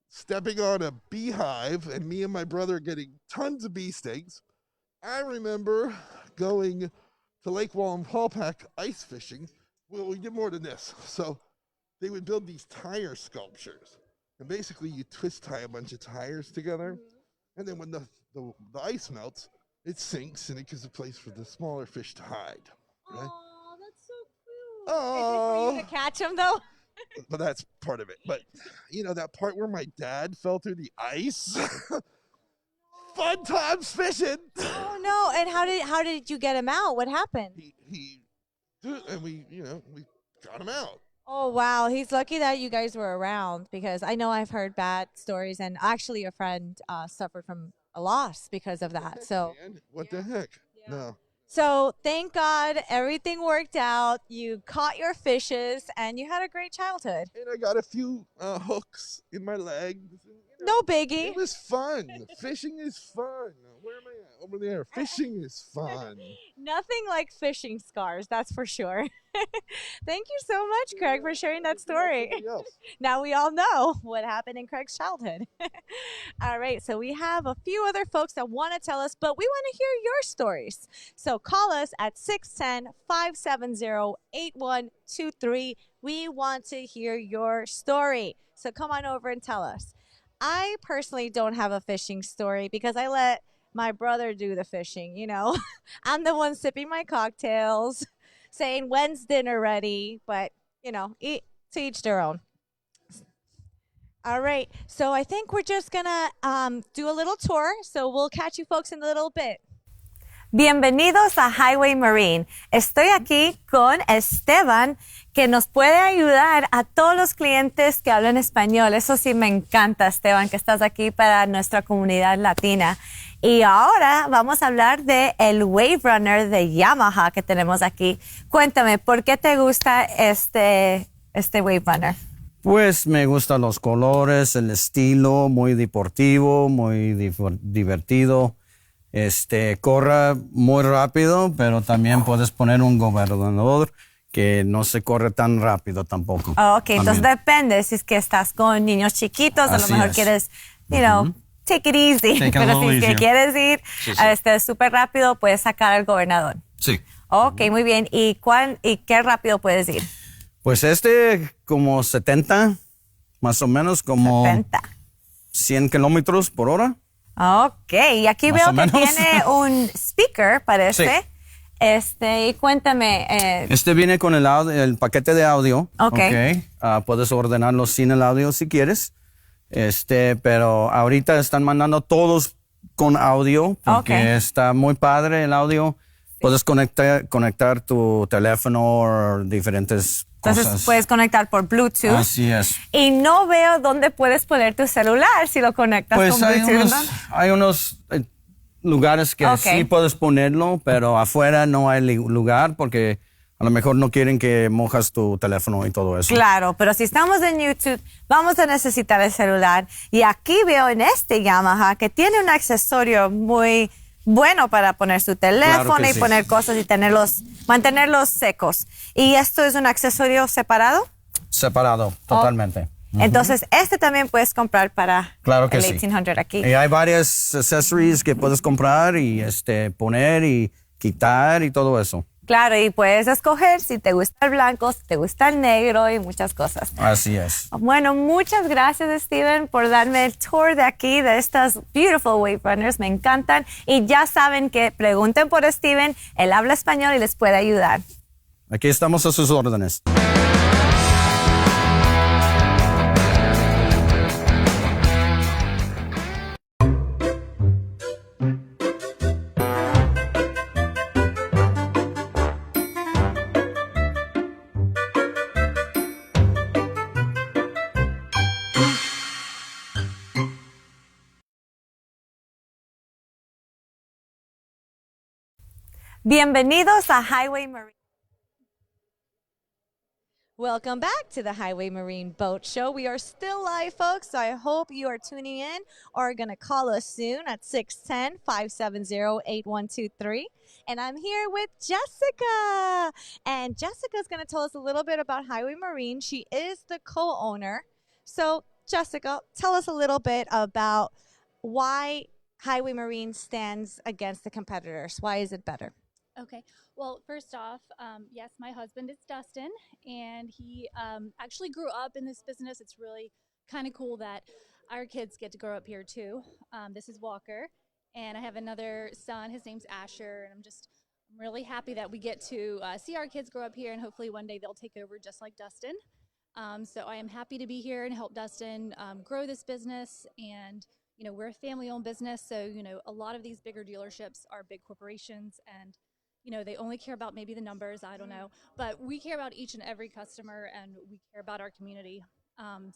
stepping on a beehive and me and my brother getting tons of bee stings. I remember going to Lake Wallenpaupack ice fishing. Well, we did more than this. So they would build these tire sculptures. And basically you twist tie a bunch of tires together. And then when the ice melts, it sinks and it gives a place for the smaller fish to hide. Right? Oh, that's so cute. Oh. Is it for you to catch them though? But that's part of it. But you know that part where my dad fell through the ice? Fun times fishing. Oh no! And how did you get him out? What happened? We got him out. Oh wow! He's lucky that you guys were around because I know I've heard bad stories, and actually a friend suffered from a loss because of that. So what the heck? Yeah. No. So thank God everything worked out. You caught your fishes, and you had a great childhood. And I got a few hooks in my legs. No biggie. It was fun. Fishing is fun. Where am I at? Over there. Fishing is fun. Nothing like fishing scars, that's for sure. Thank you so much, Craig, for sharing that story. Now we all know what happened in Craig's childhood. All right, so we have a few other folks that want to tell us, but we want to hear your stories. So call us at 610-570-8123. We want to hear your story. So come on over and tell us. I personally don't have a fishing story because I let my brother do the fishing, you know. I'm the one sipping my cocktails, saying, when's dinner ready? But, you know, to each their own. All right, so I think we're just going to do a little tour, so we'll catch you folks in a little bit. Bienvenidos a Highway Marine. Estoy aquí con Esteban, que nos puede ayudar a todos los clientes que hablan español. Eso sí me encanta, Esteban, que estás aquí para nuestra comunidad latina. Y ahora vamos a hablar de el Wave Runner de Yamaha que tenemos aquí. Cuéntame, ¿por qué te gusta este Wave Runner? Pues me gustan los colores, el estilo, muy deportivo, muy divertido. Corre muy rápido, pero también puedes poner un gobernador que no se corre tan rápido tampoco. Oh, ok, entonces depende si es que estás con niños chiquitos, a lo mejor quieres, you know, take it easy. Pero si es que quieres ir súper rápido, puedes sacar al gobernador. Sí. Ok, muy bien. ¿Y qué rápido puedes ir? Pues como 70, más o menos, como 70. 100 kilómetros por hora. Ok, y aquí veo que tiene un speaker, parece. Sí. Y cuéntame. Viene con el paquete de audio. Ok. Puedes ordenarlo sin el audio si quieres. Pero ahorita están mandando todos con audio, porque Ok. está muy padre el audio. Puedes conectar tu teléfono o diferentes Entonces cosas. puedes conectar por Bluetooth. Así es. Y no veo dónde puedes poner tu celular si lo conectas Pues con Bluetooth. hay unos lugares que Ok. sí puedes ponerlo, pero afuera no hay lugar porque a lo mejor no quieren que mojas tu teléfono y todo eso. Claro, pero si estamos en YouTube, vamos a necesitar el celular. Y aquí veo en este Yamaha que tiene un accesorio muy bueno para poner su teléfono Claro que y sí. poner cosas y mantenerlos secos. ¿Y esto es un accesorio separado? Separado, totalmente. Ujú. Entonces, este también puedes comprar para Claro que el sí. 1800 aquí. Y hay varias accessories que puedes comprar y poner y quitar y todo eso. Claro, y puedes escoger si te gusta el blanco, si te gusta el negro y muchas cosas. Así es. Bueno, muchas gracias, Steven, por darme el tour de aquí, de estas beautiful wave runners. Me encantan. Y ya saben que pregunten por Steven. Él habla español y les puede ayudar. Aquí estamos a sus órdenes. Bienvenidos a Highway Marine. Welcome back to the Highway Marine Boat Show. We are still live, folks, so I hope you are tuning in or are going to call us soon at 610-570-8123. And I'm here with Jessica. And Jessica is going to tell us a little bit about Highway Marine. She is the co-owner. So, Jessica, tell us a little bit about why Highway Marine stands against the competitors. Why is it better? Okay. Well, first off, yes, my husband is Dustin, and he actually grew up in this business. It's really kind of cool that our kids get to grow up here too. This is Walker, and I have another son. His name's Asher, and I'm really happy that we get to see our kids grow up here, and hopefully one day they'll take over just like Dustin. So I am happy to be here and help Dustin grow this business. And we're a family-owned business, so a lot of these bigger dealerships are big corporations, and they only care about maybe the numbers, I don't know. But we care about each and every customer, and we care about our community.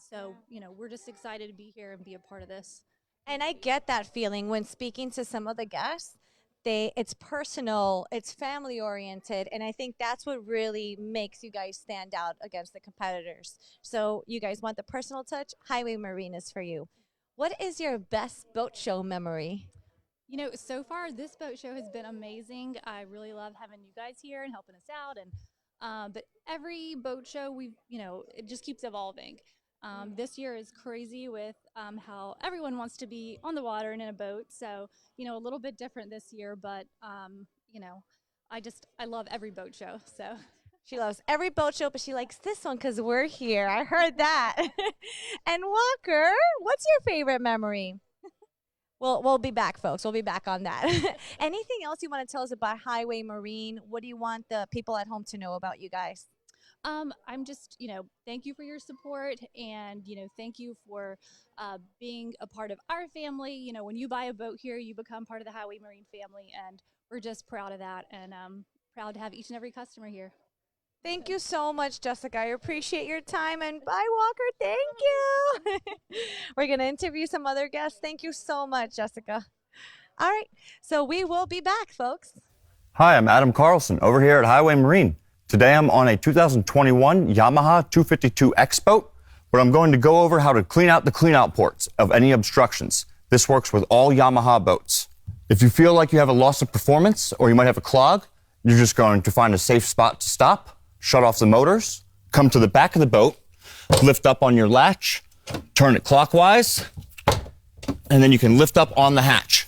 So, we're just excited to be here and be a part of this. And I get that feeling when speaking to some of the guests. It's personal, it's family oriented, and I think that's what really makes you guys stand out against the competitors. So you guys want the personal touch? Highway Marine is for you. What is your best boat show memory? So far this boat show has been amazing. I really love having you guys here and helping us out. And but every boat show it just keeps evolving. This year is crazy with how everyone wants to be on the water and in a boat. So a little bit different this year, but I love every boat show. So she loves every boat show, but she likes this one because we're here. I heard that. And Walker, what's your favorite memory? We'll be back, folks. We'll be back on that. Anything else you want to tell us about Highway Marine? What do you want the people at home to know about you guys? I'm just, thank you for your support, and, thank you for being a part of our family. When you buy a boat here, you become part of the Highway Marine family, and we're just proud of that, and proud to have each and every customer here. Thank you so much, Jessica. I appreciate your time. And bye, Walker. Thank you. We're going to interview some other guests. Thank you so much, Jessica. All right. So we will be back, folks. Hi, I'm Adam Carlson over here at Highway Marine. Today I'm on a 2021 Yamaha 252X boat, where I'm going to go over how to clean out the cleanout ports of any obstructions. This works with all Yamaha boats. If you feel like you have a loss of performance or you might have a clog, you're just going to find a safe spot to stop, shut off the motors, come to the back of the boat, lift up on your latch, turn it clockwise, and then you can lift up on the hatch.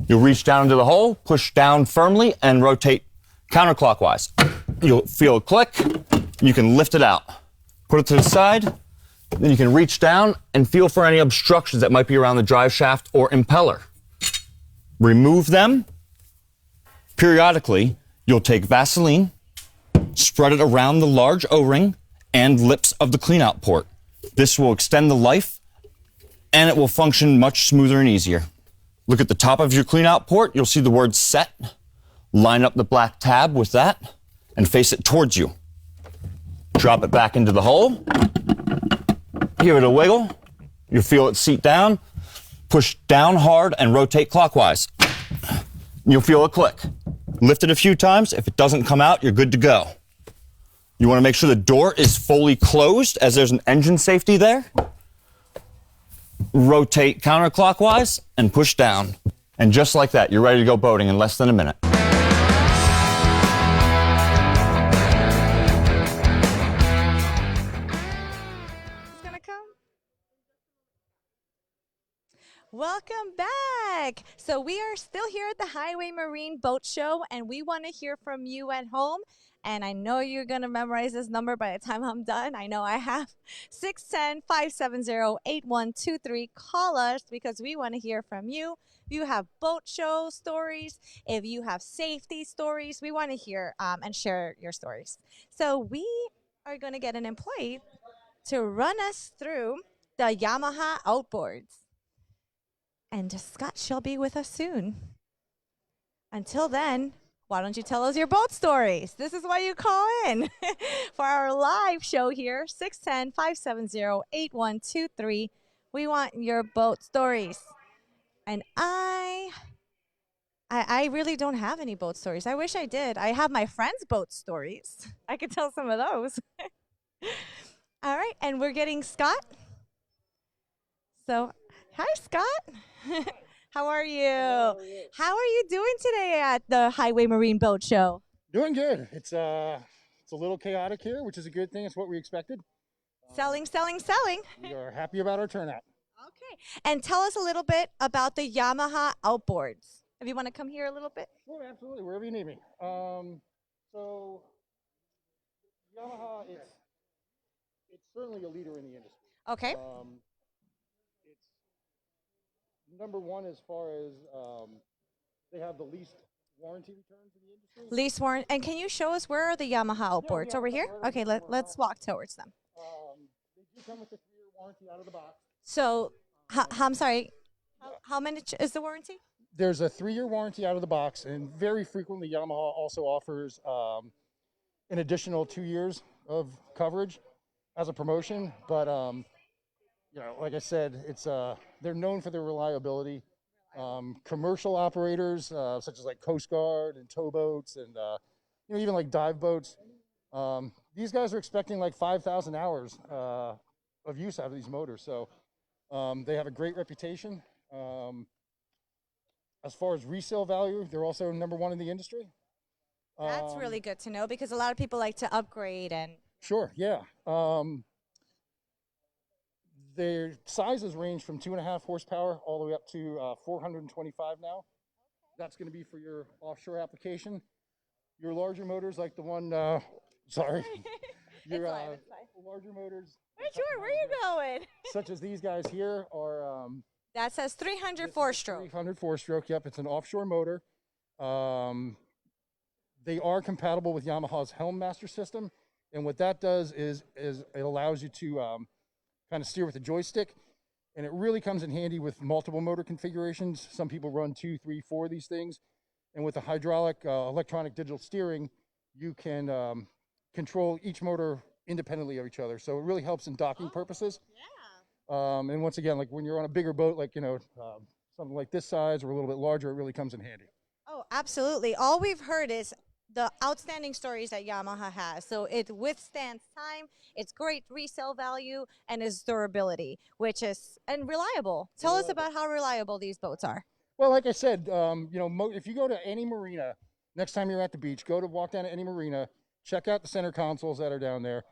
You'll reach down into the hole, push down firmly, and rotate counterclockwise. You'll feel a click, and you can lift it out. Put it to the side, then you can reach down and feel for any obstructions that might be around the drive shaft or impeller. Remove them. Periodically, you'll take Vaseline, spread it around the large O-ring and lips of the cleanout port. This will extend the life and it will function much smoother and easier. Look at the top of your clean out port. You'll see the word set. Line up the black tab with that and face it towards you. Drop it back into the hole. Give it a wiggle. You'll feel it seat down. Push down hard and rotate clockwise. You'll feel a click. Lift it a few times. If it doesn't come out, you're good to go. You want to make sure the door is fully closed as there's an engine safety there. Rotate counterclockwise and push down. And just like that, you're ready to go boating in less than a minute. Welcome back. So we are still here at the Highway Marine Boat Show, and we want to hear from you at home. And I know you're going to memorize this number by the time I'm done. I know I have. 610-570-8123. Call us because we want to hear from you. If you have boat show stories, if you have safety stories, we want to hear and share your stories. So we are going to get an employee to run us through the Yamaha outboards. And Scott shall be with us soon. Until then, why don't you tell us your boat stories? This is why you call in for our live show here, 610-570-8123. We want your boat stories. And I really don't have any boat stories. I wish I did. I have my friends' boat stories. I could tell some of those. All right, and we're getting Scott. So, hi, Scott. How are you? How are you doing today at the Highway Marine Boat Show? Doing good. It's a little chaotic here, which is a good thing. It's what we expected. Selling. We are happy about our turnout. Okay. And tell us a little bit about the Yamaha outboards. If you want to come here a little bit. Sure, absolutely. Wherever you need me. So Yamaha, it's certainly a leader in the industry. Okay. Number one as far as they have the least warranty returns in the industry. Least warranty. And can you show us where are the Yamaha outboards? Over here? Okay, let's walk towards them. They do come with a 3-year warranty out of the box. So, I'm sorry, how many is the warranty? There's a 3-year warranty out of the box, and very frequently Yamaha also offers an additional 2 years of coverage as a promotion, but like I said, it's they're known for their reliability. Commercial operators, such as like Coast Guard and towboats, and even like dive boats, these guys are expecting like 5,000 hours of use out of these motors. So they have a great reputation. As far as resale value, they're also number one in the industry. That's really good to know because a lot of people like to upgrade and. Sure, yeah. Their sizes range from 2.5 horsepower all the way up to 425 now. That's going to be for your offshore application. Your larger motors, like the one, sorry, your larger motors. Sure, where are you going? Such as these guys here are. That says 300 4-stroke. 300 4-stroke. Yep, it's an offshore motor. They are compatible with Yamaha's Helm Master system, and what that does is it allows you to kind of steer with a joystick, and it really comes in handy with multiple motor configurations. Some people run 2, 3, 4 of these things, and with the hydraulic electronic digital steering, you can control each motor independently of each other. So it really helps in docking purposes. Yeah. And once again, like when you're on a bigger boat, like something like this size or a little bit larger, it really comes in handy. Oh, absolutely. All we've heard is the outstanding stories that Yamaha has. So it withstands time, it's great resale value, and its durability, and reliable. Tell us about how reliable these boats are. Well, like I said, if you go to any marina, next time you're at the beach, walk down to any marina, check out the center consoles that are down there.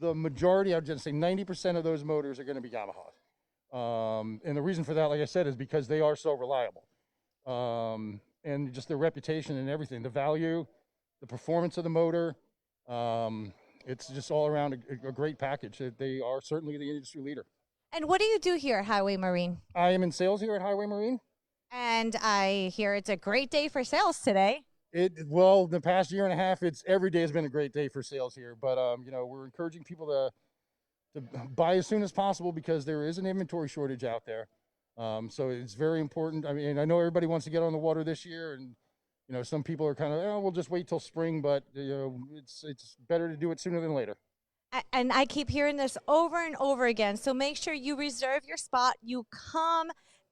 The majority, I'd just say 90% of those motors are going to be Yamaha. And the reason for that, like I said, is because they are so reliable. And just their reputation and everything, the value, the performance of the motor, it's just all around a great package. They are certainly the industry leader. And what do you do here at Highway Marine? I am in sales here at Highway Marine. And I hear it's a great day for sales today. Well, the past year and a half, every day has been a great day for sales here. But we're encouraging people to buy as soon as possible because there is an inventory shortage out there. So it's very important. I mean, I know everybody wants to get on the water this year, and you know, some people are kind of, oh, we'll just wait till spring, but you know, it's better to do it sooner than later. And I keep hearing this over and over again. So make sure you reserve your spot. You come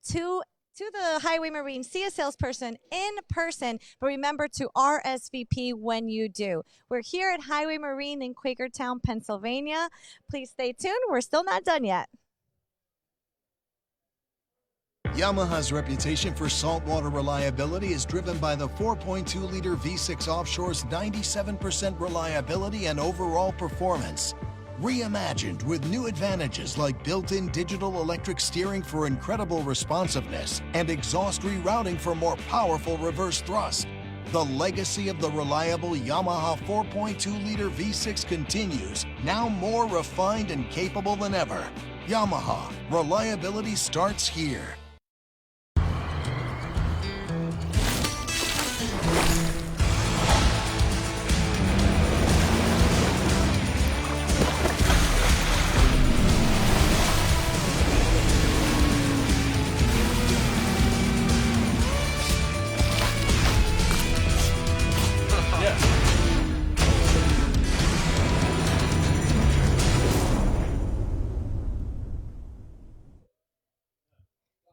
to the Highway Marine, see a salesperson in person, but remember to RSVP when you do. We're here at Highway Marine in Quakertown, Pennsylvania. Please stay tuned. We're still not done yet. Yamaha's reputation for saltwater reliability is driven by the 4.2-liter V6 Offshore's 97% reliability and overall performance. Reimagined with new advantages like built-in digital electric steering for incredible responsiveness and exhaust rerouting for more powerful reverse thrust. The legacy of the reliable Yamaha 4.2-liter V6 continues, now more refined and capable than ever. Yamaha, reliability starts here.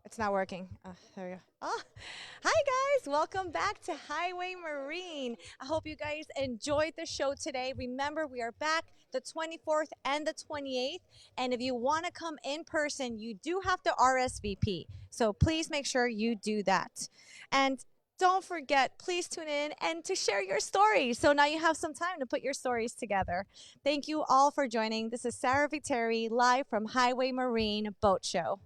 It's not working. There we go. Oh, hi guys. Welcome back to Highway Marine. I hope you guys enjoyed the show today. Remember, we are back the 24th and the 28th. And if you want to come in person, you do have to RSVP. So please make sure you do that. And don't forget, please tune in and to share your stories. So now you have some time to put your stories together. Thank you all for joining. This is Sarah Viteri live from Highway Marine Boat Show.